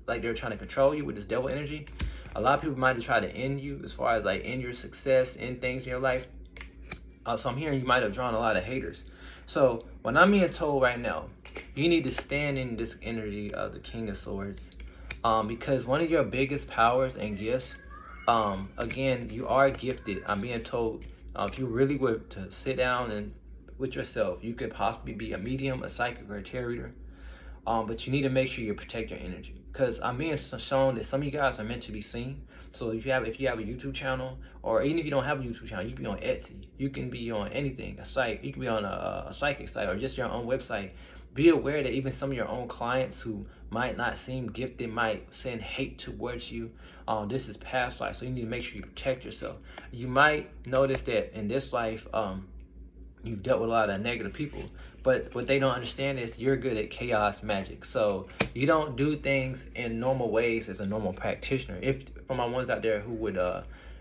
they're trying to control you with this devil energy. A lot of people might have tried to end you as far as like end your success, end things in your life. So I'm hearing you might have drawn a lot of haters. So what I'm being told right now, you need to stand in this energy of the King of Swords. Because one of your biggest powers and gifts, again, you are gifted. I'm being told if you really were to sit down and with yourself, you could possibly be a medium, a psychic, or a tarot reader. But you need to make sure you protect your energy. Because I'm being shown that some of you guys are meant to be seen. So if you have a YouTube channel, or even if you don't have a YouTube channel, you can be on Etsy. You can be on anything, a site. You can be on a psychic site or just your own website. Be aware that even some of your own clients who might not seem gifted might send hate towards you. This is past life, so you need to make sure you protect yourself. You might notice that in this life, you've dealt with a lot of negative people, but what they don't understand is you're good at chaos magic. So you don't do things in normal ways as a normal practitioner. If for my ones out there who would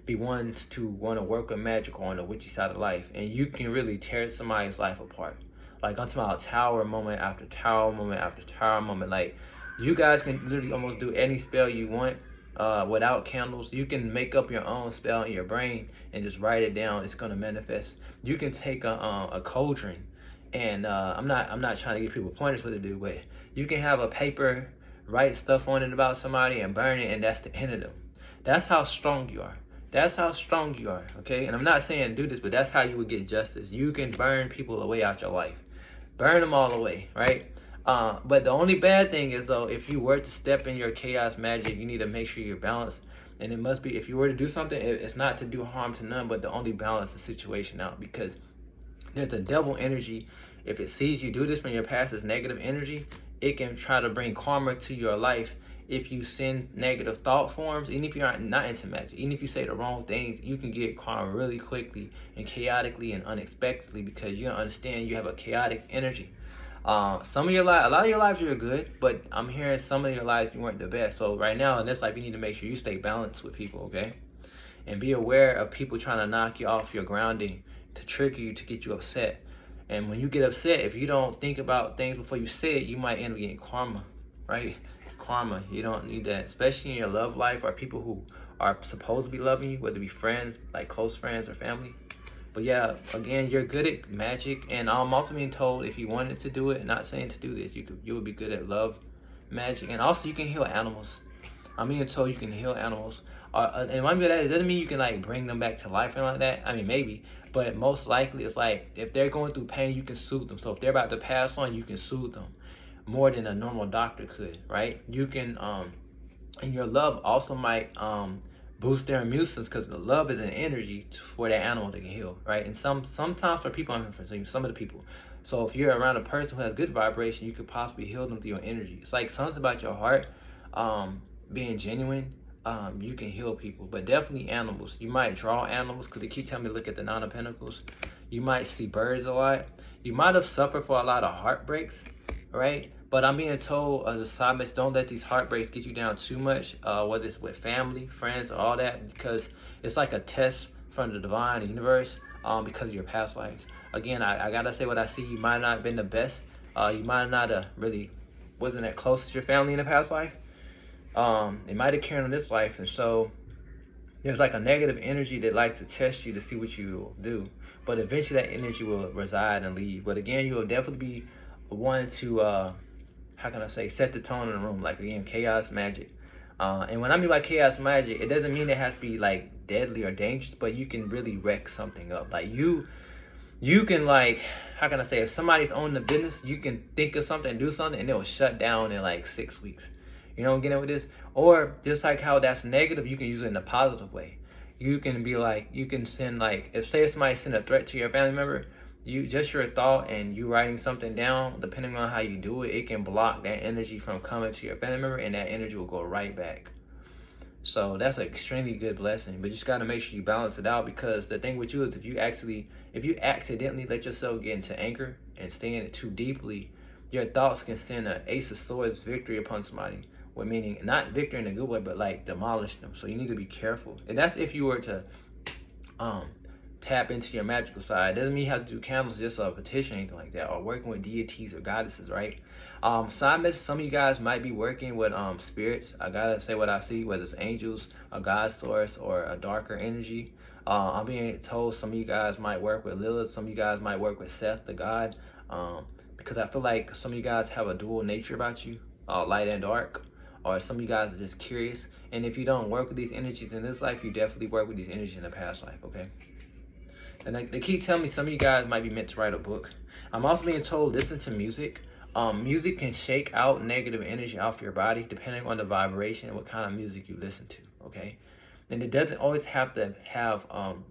be ones to want to work with magic on the witchy side of life, and you can really tear somebody's life apart. Like I'm talking about tower moment after tower moment after tower moment. Like you guys can literally almost do any spell you want without candles. You can make up your own spell in your brain and just write it down. It's gonna manifest. You can take a cauldron, and I'm not trying to give people pointers what to do, but you can have a paper, write stuff on it about somebody and burn it, and that's the end of them. That's how strong you are. That's how strong you are, okay? And I'm not saying do this, but that's how you would get justice. You can burn people away out your life. Burn them all away, right? But the only bad thing is, though, if you were to step in your chaos magic, you need to make sure you're balanced. And it must be, if you were to do something, it's not to do harm to none, but to only balance the situation out. Because there's a devil energy. If it sees you do this from your past as negative energy, it can try to bring karma to your life. If you send negative thought forms, even if you're not into magic, even if you say the wrong things, you can get karma really quickly and chaotically and unexpectedly because you don't understand you have a chaotic energy. Some of your lives, a lot of your lives you're good, but I'm hearing some of your lives you weren't the best. So right now in this life, you need to make sure you stay balanced with people, okay? And be aware of people trying to knock you off your grounding to trigger you, to get you upset. And when you get upset, if you don't think about things before you say it, you might end up getting karma, right? Karma. You don't need that, especially in your love life or people who are supposed to be loving you, whether it be friends, like close friends or family. But yeah, again, you're good at magic, and I'm also being told if you wanted to do it, not saying to do this, you would be good at love magic, and also you can heal animals. I'm being told you can heal animals. And what I'm good at, it doesn't mean you can like bring them back to life and like that. I mean, maybe, but most likely it's like if they're going through pain, you can soothe them. So if they're about to pass on, you can soothe them more than a normal doctor could, right? You can, and your love also might boost their immune system because the love is an energy for that animal to get healed, right? And sometimes for people, I'm for some of the people. So if you're around a person who has good vibration, you could possibly heal them through your energy. It's like something about your heart being genuine. You can heal people, but definitely animals. You might draw animals because they keep telling me to look at the Nine of Pentacles. You might see birds a lot. You might have suffered for a lot of heartbreaks, right? But I'm being told as a side message, don't let these heartbreaks get you down too much, whether it's with family, friends, or all that, because it's like a test from the divine, the universe, because of your past lives. Again, I gotta say what I see. You might not have been the best. You might not have really wasn't that close to your family in the past life. It might have carried on this life, and so there's like a negative energy that likes to test you to see what you will do. But eventually that energy will reside and leave. But again, you will definitely be one to how can I say, set the tone in the room, like again, chaos magic. And when I mean by chaos magic, it doesn't mean it has to be like deadly or dangerous, but you can really wreck something up. Like you can, like, how can I say, if somebody's owning the business, you can think of something and do something and it'll shut down in like 6 weeks. You know what I'm getting with this? Or just like how that's negative, you can use it in a positive way. You can be like, you can send, like, if say somebody send a threat to your family member, you just your thought and you writing something down, depending on how you do it, it can block that energy from coming to your family member, and that energy will go right back. So that's an extremely good blessing, but you just got to make sure you balance it out, because the thing with you is if you accidentally let yourself get into anger and stay in it too deeply, your thoughts can send an Ace of Swords victory upon somebody. Well, meaning not victory in a good way, but like demolish them. So you need to be careful. And that's if you were to tap into your magical side. Doesn't mean you have to do candles, just a petition or anything like that, or working with deities or goddesses, right? Side message, some of you guys might be working with spirits. I gotta say what I see, whether it's angels, a god source, or a darker energy. I'm being told some of you guys might work with Lilith, some of you guys might work with Seth, the god, because I feel like some of you guys have a dual nature about you, light and dark, or some of you guys are just curious. And if you don't work with these energies in this life, you definitely work with these energies in the past life, okay? And they keep telling me some of you guys might be meant to write a book. I'm also being told listen to music. Music can shake out negative energy off your body depending on the vibration and what kind of music you listen to, okay? And it doesn't always have to have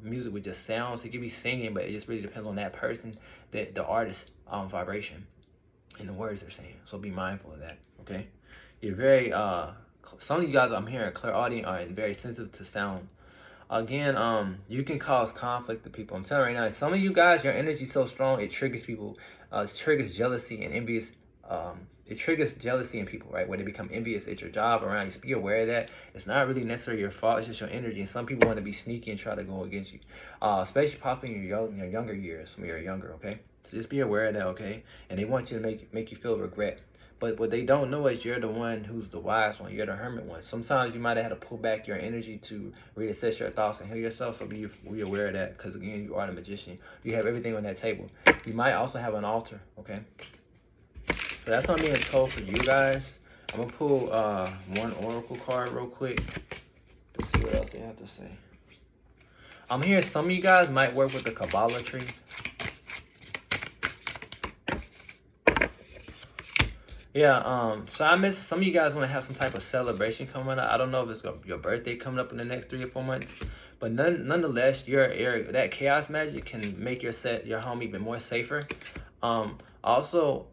music with just sounds. It could be singing, but it just really depends on that person, the artist vibration, and the words they're saying. So be mindful of that, okay? You're very, some of you guys I'm hearing clairaudient are very sensitive to sound. Again, you can cause conflict to people. I'm telling you right now, some of you guys, your energy is so strong, it triggers people. It triggers jealousy and envious. It triggers jealousy in people, right? When they become envious at your job around you. So be aware of that. It's not really necessarily your fault. It's just your energy. And some people want to be sneaky and try to go against you, especially possibly in your younger years. When you're younger, okay? So just be aware of that, okay? And they want you to make you feel regret. But what they don't know is you're the one who's the wise one. You're the hermit one. Sometimes you might have had to pull back your energy to reassess your thoughts and heal yourself. So be aware of that, because again, you are the magician. You have everything on that table. You might also have an altar, okay? So that's what I'm being told for you guys. I'm going to pull one oracle card real quick to see what else they have to say. I'm hearing some of you guys might work with the Kabbalah tree. Yeah, so I miss some of you guys want to have some type of celebration coming up. I don't know if it's your birthday coming up in the next 3 or 4 months, but nonetheless, your that chaos magic can make your home even more safer. Also,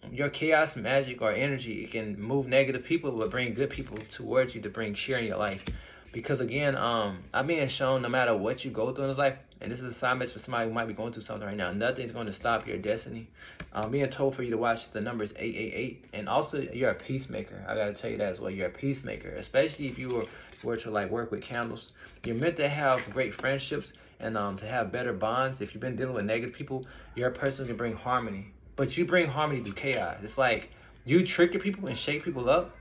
your chaos magic or energy, it can move negative people but bring good people towards you to bring cheer in your life. Because again, I'm being shown no matter what you go through in this life, and this is a sign message for somebody who might be going through something right now, nothing's going to stop your destiny. I'm being told for you to watch the numbers 888, and also you're a peacemaker. I gotta tell you that as well. You're a peacemaker, especially if you were to like work with candles. You're meant to have great friendships and to have better bonds. If you've been dealing with negative people, you're a person who can bring harmony, but you bring harmony through chaos. It's like you trigger people and shake people up,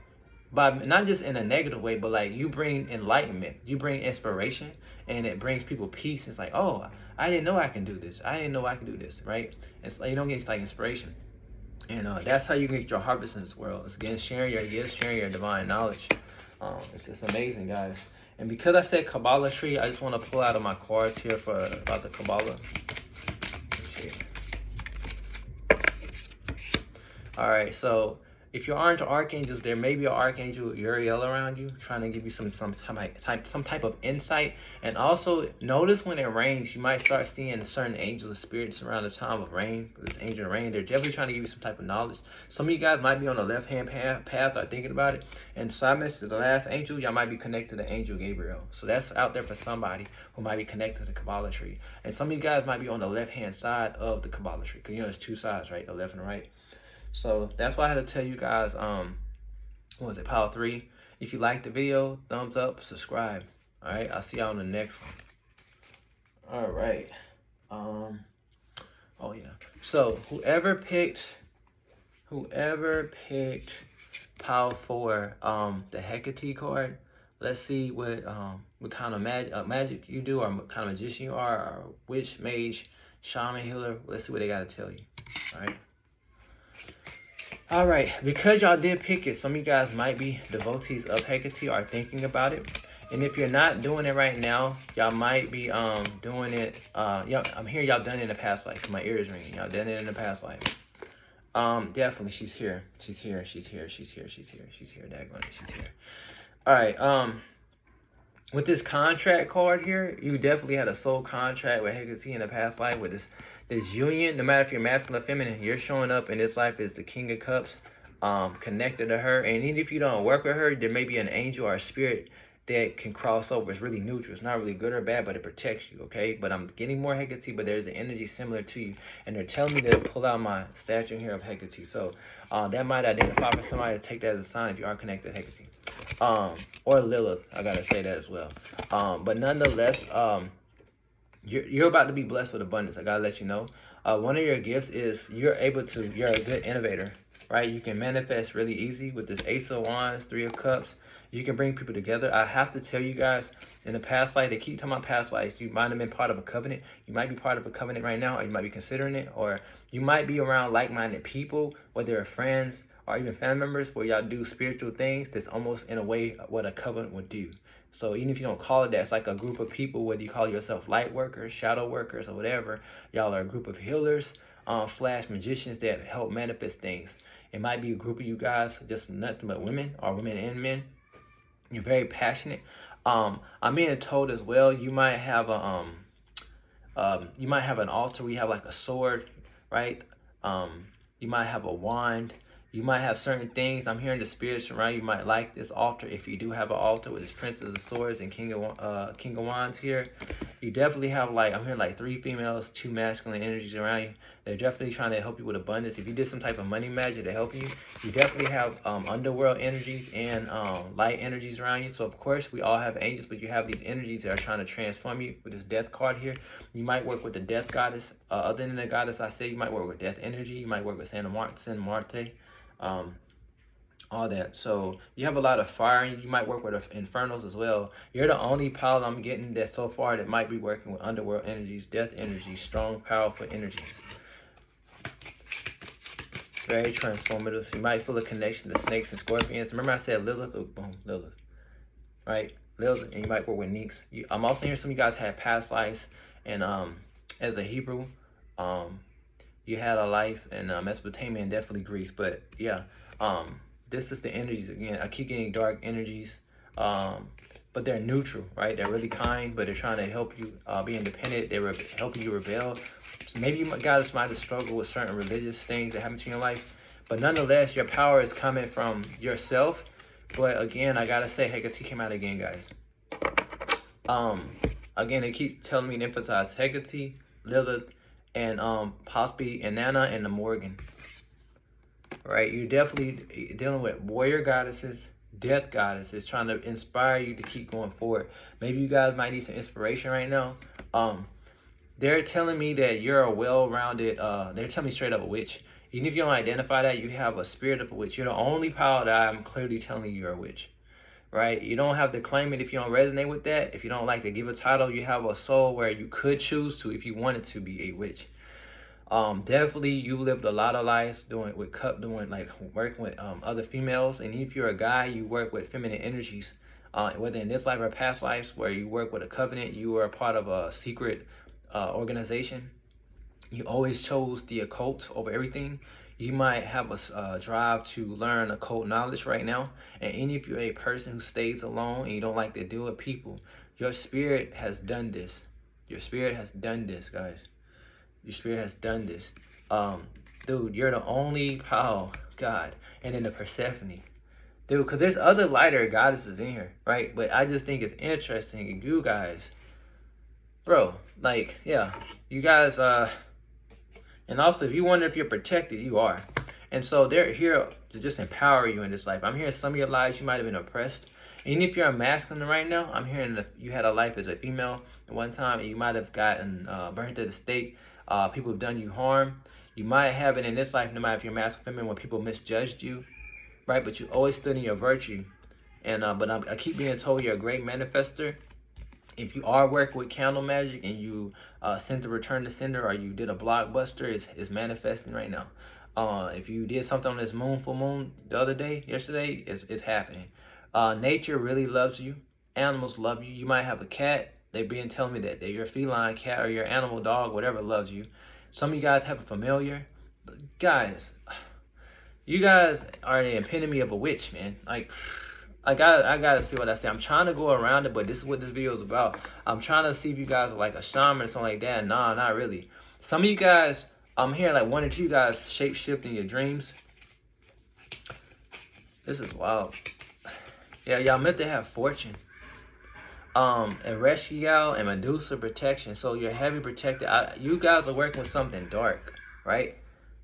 but not just in a negative way, but like you bring enlightenment, you bring inspiration, and it brings people peace. It's like, oh, I didn't know I can do this. I didn't know I can do this, right? It's like you don't get like inspiration, and that's how you can get your harvest in this world. It's again sharing your gifts, sharing your divine knowledge. It's just amazing, guys. And because I said Kabbalah tree, I just want to pull out of my cards here about the Kabbalah. All right, so if you aren't archangels, there may be an archangel Uriel around you, trying to give you some type of insight. And also notice when it rains, you might start seeing certain angels and spirits around the time of rain. This angel of rain, they're definitely trying to give you some type of knowledge. Some of you guys might be on the left-hand path or thinking about it. And Simon, the last angel, y'all might be connected to Angel Gabriel. So that's out there for somebody who might be connected to the Kabbalah tree. And some of you guys might be on the left-hand side of the Kabbalah tree, because you know there's two sides, right? The left and the right. So that's why I had to tell you guys, what was it, Power 3? If you liked the video, thumbs up, subscribe. All right, I'll see y'all on the next one. All right. Oh yeah. So whoever picked Power 4, the Hecate card, let's see what kind of magic you do, or what kind of magician you are, or witch, mage, shaman, healer. Let's see what they got to tell you. All right. All right, because y'all did pick it, some of you guys might be devotees of Hecate or thinking about it. And if you're not doing it right now, y'all might be doing it. Y'all, I'm hearing y'all done it in the past life. My ears ringing. Y'all done it in the past life. Definitely, she's here. She's here. She's here. She's here. She's here. She's here. Daggone it, she's here. All right. With this contract card here, you definitely had a soul contract with Hecate in the past life with this union. No matter if you're masculine or feminine, you're showing up in this life as the King of Cups, connected to her. And even if you don't work with her, there may be an angel or a spirit that can cross over. It's really neutral. It's not really good or bad, but it protects you, okay? But I'm getting more Hecate, but there's an energy similar to you. And they're telling me to pull out my statue here of Hecate. So that might identify for somebody to take that as a sign if you are connected to Hecate. Or Lilith, I gotta say that as well. But nonetheless, you're about to be blessed with abundance. I gotta let you know. One of your gifts is you're a good innovator, right? You can manifest really easy with this Ace of Wands, Three of Cups. You can bring people together. I have to tell you guys, in the past life, they keep talking about past lives. You might have been part of a covenant. You might be part of a covenant right now, or you might be considering it, or you might be around like-minded people, whether they're friends or even family members, where y'all do spiritual things that's almost in a way what a covenant would do. So even if you don't call it that, it's like a group of people, whether you call yourself light workers, shadow workers, or whatever. Y'all are a group of healers, slash magicians that help manifest things. It might be a group of you guys, just nothing but women, or women and men. You're very passionate. I'm being told as well, you might have an altar where you have like a sword, right? You might have a wand. You might have certain things. I'm hearing the spirits around you might like this altar. If you do have an altar with this Princess of Swords and King of Wands here, you definitely have, like, I'm hearing like 3 females, 2 masculine energies around you. They're definitely trying to help you with abundance. If you did some type of money magic to help you, you definitely have underworld energies and light energies around you. So of course we all have angels, but you have these energies that are trying to transform you. With this death card here, you might work with the death goddess. Other than the goddess I said, you might work with death energy. You might work with San Marte. All that. So you have a lot of fire, and you might work with infernals as well. You're the only pilot I'm getting that so far that might be working with underworld energies, death energies, strong, powerful energies. Very transformative. You might feel a connection to snakes and scorpions. Remember I said Lilith? Oh, boom, Lilith. Right? Lilith, and you might work with Neeks. I'm also hearing some of you guys had past lives, and as a Hebrew, you had a life in Mesopotamia and definitely Greece. But yeah, this is the energies again. I keep getting dark energies, but they're neutral, right? They're really kind, but they're trying to help you be independent. They're helping you rebel. Maybe you guys might have struggled with certain religious things that happened to your life, but nonetheless, your power is coming from yourself. But again, I gotta say, Hecate came out again, guys. Again, it keeps telling me to emphasize Hecate, Lilith, and possibly Inanna and the Morgan. Right, you're definitely dealing with warrior goddesses, death goddesses, trying to inspire you to keep going forward. Maybe you guys might need some inspiration right now. They're telling me that you're a well-rounded, they're telling me straight up a witch. Even if you don't identify that, you have a spirit of a witch. You're the only power that I'm clearly telling you you're a witch. Right? You don't have to claim it if you don't resonate with that. If you don't like to give a title, you have a soul where you could choose to if you wanted to be a witch. Definitely you lived a lot of lives doing like working with other females, and if you're a guy, you work with feminine energies, whether in this life or past lives, where you work with a covenant, you were a part of a secret organization. You always chose the occult over everything. You might have a drive to learn occult knowledge right now, and any if you're a person who stays alone and you don't like to deal with people, your spirit has done this. Your spirit has done this, guys. Your spirit has done this. Dude, you're the only power, God. And then the Persephone. Dude, because there's other lighter goddesses in here, right? But I just think it's interesting. And you guys, bro, like, yeah. You guys, and also if you wonder if you're protected, you are. And so they're here to just empower you in this life. I'm hearing some of your lives, you might have been oppressed. And if you're a masculine right now, I'm hearing that you had a life as a female at one time, and you might have gotten burned to the stake. People have done you harm. You might have it in this life, no matter if you're masculine or feminine, when people misjudged you, right? But you always stood in your virtue. And I keep being told you're a great manifester. If you are working with candle magic and you sent the return to sender, or you did a blockbuster, is manifesting right now. If you did something on this full moon the other day, yesterday, it's happening. Nature really loves you. Animals love you. You might have a cat. They've been telling me that your feline cat or your animal dog, whatever, loves you. Some of you guys have a familiar. Guys, you guys are the epitome of a witch, man. Like, I gotta see what I say. I'm trying to go around it, but this is what this video is about. I'm trying to see if you guys are like a shaman or something like that. Nah, not really. Some of you guys, I'm hearing like 1 or 2 guys shape shift in your dreams. This is wild. Yeah, y'all meant to have fortune. And rescue y'all and Medusa protection. So you're heavy protected. You guys are working with something dark, right?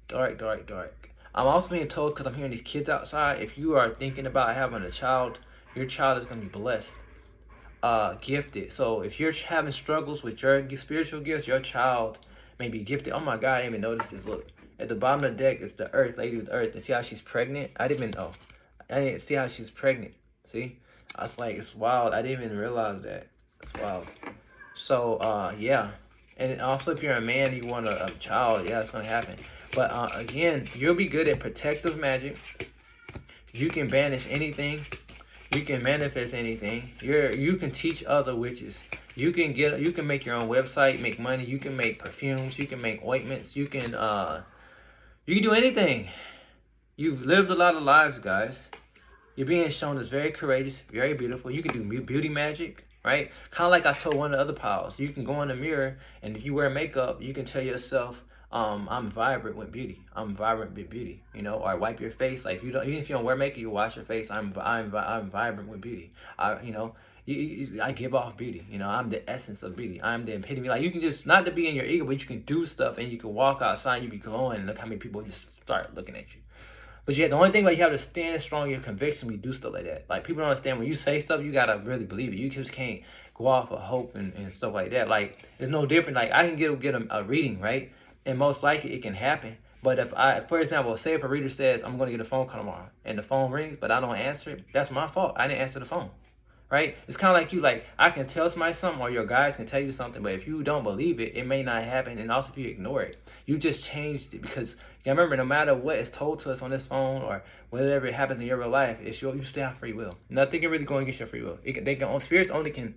Dark, dark, dark. I'm also being told, because I'm hearing these kids outside, if you are thinking about having a child, your child is going to be blessed, gifted. So if you're having struggles with your spiritual gifts, your child may be gifted. Oh my God, I didn't even notice this. Look, at the bottom of the deck is the Earth, Lady with Earth. And see how she's pregnant? I didn't even know. I didn't see how she's pregnant. See? I was like, it's wild. I didn't even realize that. It's wild. So, yeah. And also, if you're a man, you want a child, yeah, it's going to happen. But again, you'll be good at protective magic. You can banish anything. You can manifest anything. You can teach other witches. You can make your own website, make money. You can make perfumes. You can make ointments. You can do anything. You've lived a lot of lives, guys. You're being shown as very courageous, very beautiful. You can do beauty magic, right? Kind of like I told one of the other pals. You can go in the mirror, and if you wear makeup, you can tell yourself, I'm vibrant with beauty. I'm vibrant with beauty, you know. Or wipe your face. Like, even if you don't wear makeup, you wash your face. I'm vibrant with beauty. I give off beauty. You know, I'm the essence of beauty. I'm the epitome. Like, you can just, not to be in your ego, but you can do stuff, and you can walk outside, and you be glowing, and look how many people just start looking at you. But yeah, the only thing about you have to stand strong in your conviction when you do stuff like that. Like, people don't understand, when you say stuff, you gotta really believe it. You just can't go off of hope and stuff like that. Like, it's no different. Like, I can get a reading, right? And most likely it can happen. But for example, say if a reader says, I'm gonna get a phone call tomorrow, and the phone rings, but I don't answer it, that's my fault. I didn't answer the phone. Right? It's kind of like you, like, I can tell somebody something, or your guys can tell you something, but if you don't believe it, it may not happen. And also, if you ignore it, you just changed it. Because you remember, no matter what is told to us on this phone or whatever happens in your real life, you still have free will. Nothing can really go against your free will. Spirits only can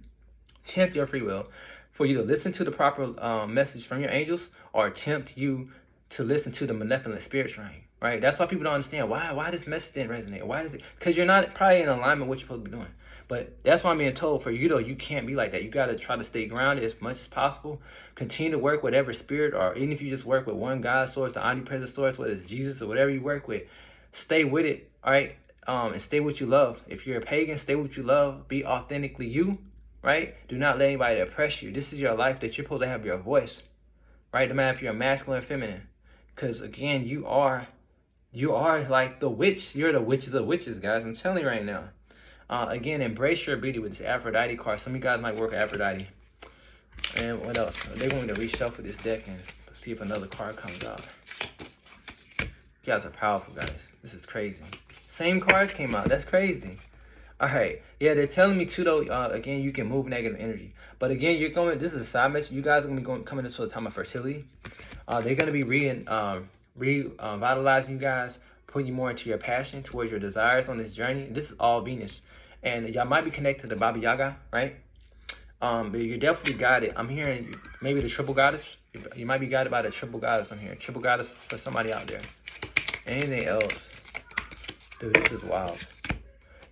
tempt your free will for you to listen to the proper message from your angels, or tempt you to listen to the malevolent spirit train. Right? That's why people don't understand why this message didn't resonate. Why is it? Because you're not probably in alignment with what you're supposed to be doing. But that's why I'm being told, for you, though, you can't be like that. You got to try to stay grounded as much as possible. Continue to work with every spirit, or even if you just work with one God source, the omnipresent source, whether it's Jesus or whatever you work with, stay with it, all right? And stay what you love. If you're a pagan, stay what you love. Be authentically you, right? Do not let anybody oppress you. This is your life that you're supposed to have your voice, right? No matter if you're masculine or feminine. Because, again, you are like the witch. You're the witches of witches, guys. I'm telling you right now. Again, embrace your beauty with this Aphrodite card. Some of you guys might work with Aphrodite. And what else? They want me to reshuffle this deck and see if another card comes out. You guys are powerful, guys. This is crazy. Same cards came out. That's crazy. All right. Yeah, they're telling me too, though, again, you can move negative energy. But again, this is a side message. You guys are going to be coming into a time of fertility. They're going to be revitalizing you guys, putting you more into your passion, towards your desires on this journey. This is all Venus. And y'all might be connected to the Baba Yaga, right? But you're definitely guided. I'm hearing maybe the triple goddess. You might be guided by the triple goddess on here. Triple goddess for somebody out there. Anything else? Dude, this is wild.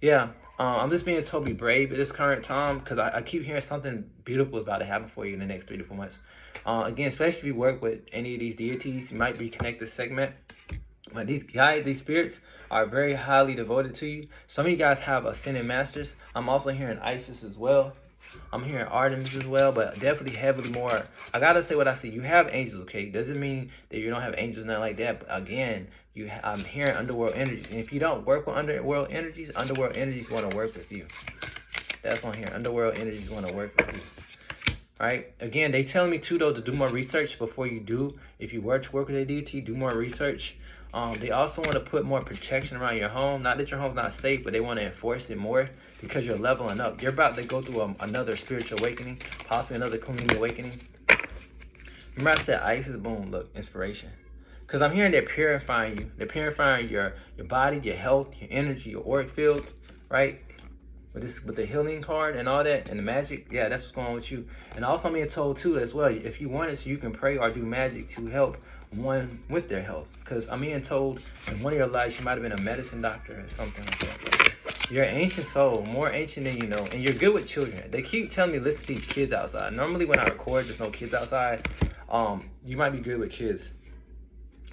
Yeah, I'm just being told be brave at this current time, because I keep hearing something beautiful is about to happen for you in the next 3 to 4 months. Again, especially if you work with any of these deities, you might be connected segment. But these guys, these spirits are very highly devoted to you. Some of you guys have ascended masters. I'm also hearing Isis as well. I'm hearing Artemis as well, but definitely heavily more. I gotta say what I see. You have angels, okay? Doesn't mean that you don't have angels, nothing like that. But again, I'm hearing underworld energies. And if you don't work with underworld energies want to work with you. That's what I'm hearing. Underworld energies want to work with you. All right. Again, they telling me too, though, to do more research before you do. If you were to work with a deity, do more research. They also want to put more protection around your home. Not that your home's not safe, but they want to enforce it more, because you're leveling up. You're about to go through another spiritual awakening, possibly another Kundalini awakening. Remember I said Isis, boom, look, inspiration. Because I'm hearing they're purifying you. They're purifying your body, your health, your energy, your auric field, right? With the healing card and all that and the magic, yeah, that's what's going on with you. And also I'm being told too as well, if you wanted to, you can pray or do magic to help one with their health. Because I'm being told in one of your lives you might have been a medicine doctor or something like that. You're an ancient soul, more ancient than you know, and you're good with children. They keep telling me listen to these kids outside. Normally when I record, there's no kids outside. You might be good with kids.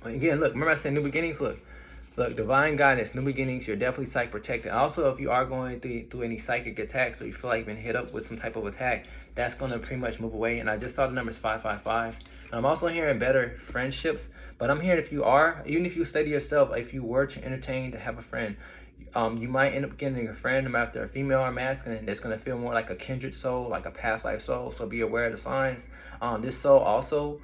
Again, look, remember I said new beginnings? Look, divine guidance, new beginnings, you're definitely psychic protected. Also, if you are going through any psychic attacks or you feel like you've been hit up with some type of attack, that's going to pretty much move away. And I just saw the numbers 555. And I'm also hearing better friendships. But I'm hearing if you are, even if you study yourself, if you were to entertain to have a friend, you might end up getting a friend, no matter if they're female or masculine, that's going to feel more like a kindred soul, like a past life soul. So be aware of the signs. This soul also,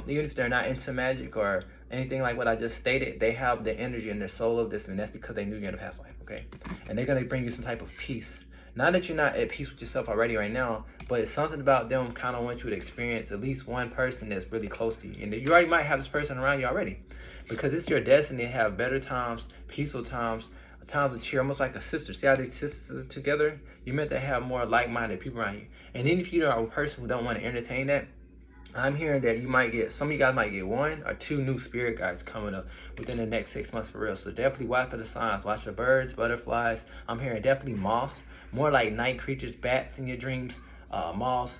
even if they're not into magic or anything like what I just stated, they have the energy and the soul of this, and that's because they knew you in a past life, okay? And they're going to bring you some type of peace. Not that you're not at peace with yourself already right now, but it's something about them kind of want you to experience at least one person that's really close to you. And you already might have this person around you already, because it's your destiny to have better times, peaceful times, times of cheer, almost like a sister. See how these sisters are together? You meant to have more like-minded people around you. And then if you are a person who don't want to entertain that, I'm hearing that you might get, some of you guys might get 1 or 2 new spirit guides coming up within the next 6 months for real. So definitely watch for the signs. Watch for birds, butterflies. I'm hearing definitely moths, more like night creatures, bats in your dreams, moths,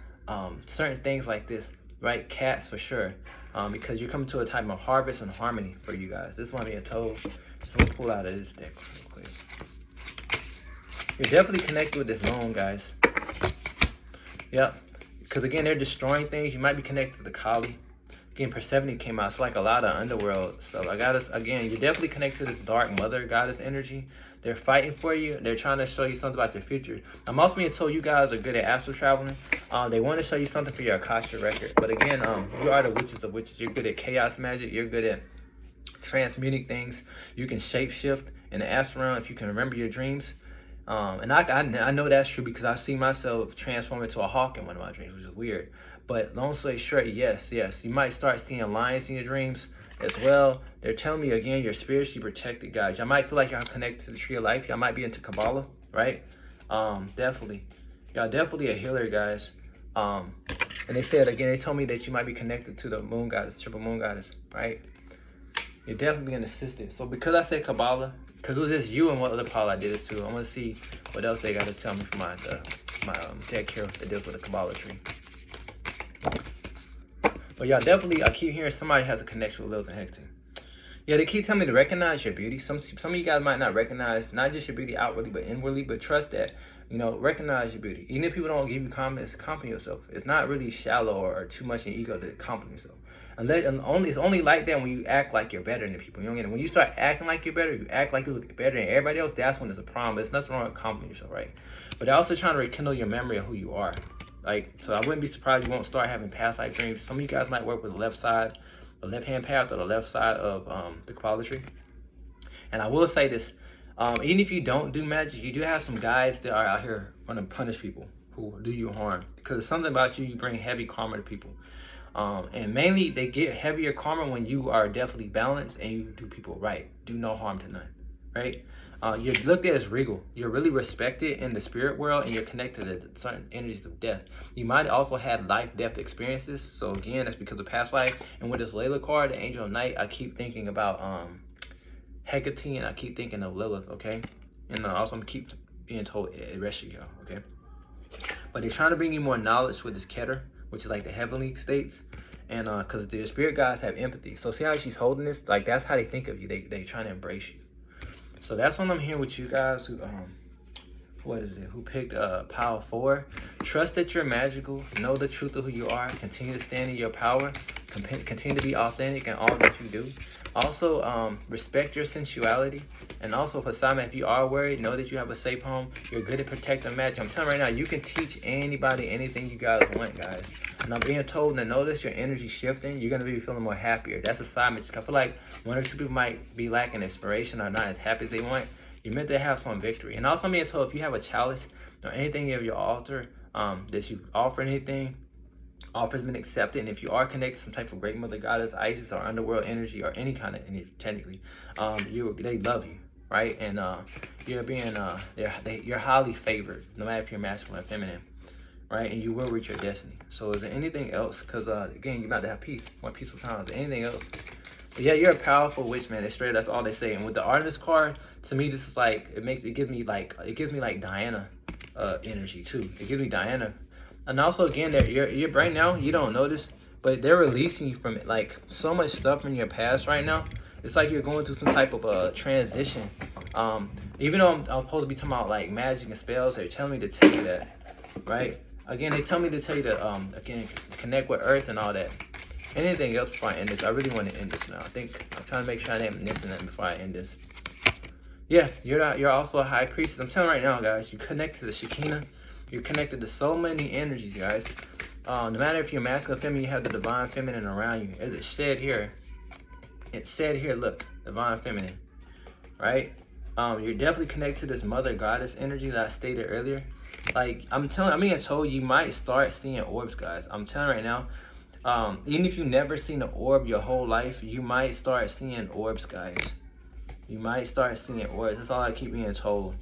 certain things like this, right? Cats for sure, because you're coming to a time of harvest and harmony for you guys. This one being told. So let's pull out of this deck real quick. You're definitely connected with this moon, guys. Yep. Because again, they're destroying things. You might be connected to the Kali. Again, Persephone came out. It's like a lot of underworld stuff. I got us again. You're definitely connected to this dark mother goddess energy. They're fighting for you. They're trying to show you something about your future. I'm also being told you guys are good at astral traveling. They want to show you something for your Akasha record. But again, you are the witches of witches. You're good at chaos magic. You're good at transmuting things. You can shapeshift in the astral realm if you can remember your dreams. And I know that's true because I see myself transform into a hawk in one of my dreams, which is weird. But long story short, yes, you might start seeing lions in your dreams as well. They're telling me again, you're spiritually protected, guys. Y'all might feel like y'all connected to the tree of life. Y'all might be into Kabbalah, right? Definitely. Y'all definitely a healer, guys. And they said again, they told me that you might be connected to the moon goddess, triple moon goddess, right? You're definitely being assisted. So because I said Kabbalah, because it was just you and what other Paul I did it to, I want to see what else they got to tell me for my deck here that deals with the Kabbalah tree. But y'all definitely, I keep hearing somebody has a connection with Lilith and Hector. Yeah, they keep telling me to recognize your beauty. Some of you guys might not recognize not just your beauty outwardly, but inwardly. But trust that, recognize your beauty. Even if people don't give you compliments, compliment yourself. It's not really shallow or too much in ego to compliment yourself. It's only like that when you act like you're better than people. You don't get it. When you start acting like you're better, you act like you look better than everybody else, that's when it's a problem. There's nothing wrong with complimenting yourself, right? But they're also trying to rekindle your memory of who you are. So I wouldn't be surprised you won't start having past life dreams. Some of you guys might work with the left side, the left-hand path, or the left side of the Kabbalah tree. And I will say this, even if you don't do magic, you do have some guides that are out here want to punish people who do you harm. Because it's something about you bring heavy karma to people. And mainly they get heavier karma when you are definitely balanced and you do people right. Do no harm to none, right? You're looked at as regal. You're really respected in the spirit world and you're connected to certain energies of death. You might also have life-death experiences. So again, that's because of past life. And with this Layla card, the Angel of Night, I keep thinking about Hecate and I keep thinking of Lilith, okay? And also I'm keep being told Ereshkigal, okay? But they're trying to bring you more knowledge with this Keter, which is like the heavenly states, and because the spirit guides have empathy. So see how she's holding this? Like that's how they think of you. They trying to embrace you. So that's what I'm here with you guys who who picked Power 4. Trust that you're magical. Know the truth of who you are. Continue to stand in your power. Continue to be authentic in all that you do. Also, respect your sensuality. And also, for Simon, if you are worried, know that you have a safe home. You're good at protecting magic. I'm telling you right now, you can teach anybody anything you guys want, guys. And I'm being told to notice your energy shifting. You're going to be feeling more happier. That's a sign. I feel like 1 or 2 people might be lacking inspiration or not as happy as they want. You're meant to have some victory. And also I'm being told if you have a chalice or anything of your altar that you offer anything, Offer's been accepted, and if you are connected to some type of great mother goddess, Isis, or underworld energy, or any kind of energy, technically, they love you, right? And you're being you're highly favored, no matter if you're masculine or feminine, right? And you will reach your destiny. So is there anything else? Because again, you're about to have peace, more peaceful times. Anything else? But yeah, you're a powerful witch, man. It's straight. That's all they say. And with the artist card, to me, this is like it gives me like Diana energy too. It gives me Diana. And also, again, that your brain now, you don't notice, but they're releasing you from it. Like, so much stuff from your past right now. It's like you're going through some type of transition. Even though I'm supposed to be talking about, like, magic and spells, they're telling me to tell you that, right? Again, they tell me to tell you to, again, connect with Earth and all that. Anything else before I end this? I really want to end this now. I think I'm trying to make sure I didn't miss nothing before I end this. Yeah, you're also a high priestess. I'm telling right now, guys, you connect to the Shekinah. You're connected to so many energies, guys. No matter if you're masculine or feminine, you have the divine feminine around you. As it said here, look, divine feminine, right? You're definitely connected to this mother goddess energy that I stated earlier. Like, I'm being told you might start seeing orbs, guys. I'm telling right now, even if you've never seen an orb your whole life, you might start seeing orbs, guys. You might start seeing orbs. That's all I keep being told.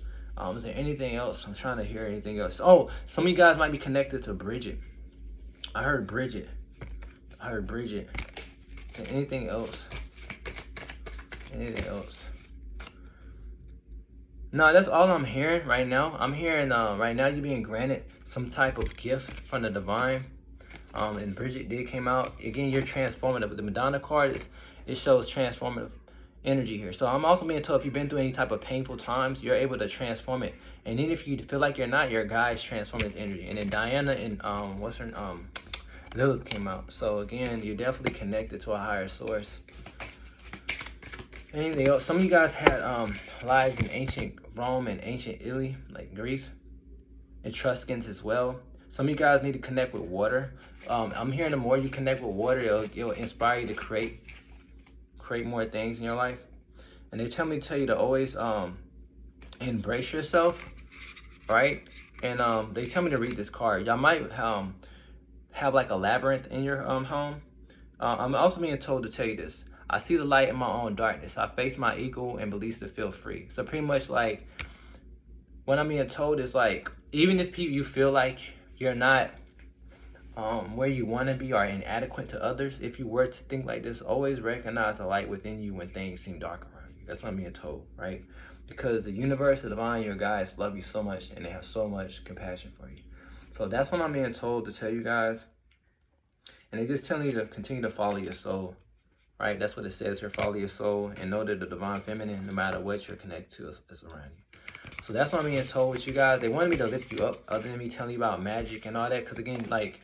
Is there anything else? I'm trying to hear anything else. Oh, some of you guys might be connected to Bridget. I heard Bridget. Is there anything else? Anything else? No, that's all I'm hearing right now. I'm hearing right now you're being granted some type of gift from the divine. And Bridget did came out. Again, you're transformative. The Madonna card, it shows transformative energy here. So I'm also being told if you've been through any type of painful times, you're able to transform it. And then if you feel like you're not, your guides transform this energy. And then Diana and Lilith came out. So again, you're definitely connected to a higher source. Anything else? Some of you guys had lives in ancient Rome and ancient Italy, like Greece, Etruscans as well. Some of you guys need to connect with water. I'm hearing the more you connect with water, it'll inspire you to create more things in your life. And they tell me to tell you to always embrace yourself, right? And they tell me to read this card. Y'all might have like a labyrinth in your home. I'm also being told to tell you this. I see the light in my own darkness. I face my ego and beliefs to feel free. So pretty much like what I'm being told is like, even if you feel like you're not where you want to be or inadequate to others, if you were to think like this, always recognize the light within you when things seem dark around you. That's what I'm being told, right? Because the universe, the divine, your guides love you so much and they have so much compassion for you. So that's what I'm being told to tell you guys. And they just telling you to continue to follow your soul, right? That's what it says here, follow your soul and know that the divine feminine, no matter what you're connected to, is around you. So that's what I'm being told with you guys. They wanted me to lift you up other than me telling you about magic and all that. Because again, like,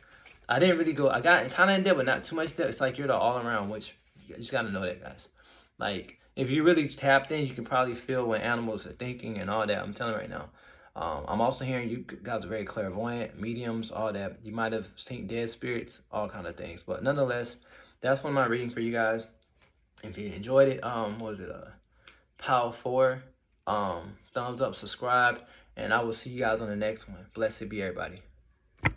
I didn't really go, I got kind of in depth, but not too much depth. It's like you're the all-around witch. You just got to know that, guys. Like, if you really tapped in, you can probably feel what animals are thinking and all that. I'm telling you right now. I'm also hearing you guys are very clairvoyant, mediums, all that. You might have seen dead spirits, all kind of things. But nonetheless, that's one of my reading for you guys. If you enjoyed it, what was it? Power 4. Thumbs up, subscribe, and I will see you guys on the next one. Blessed be everybody.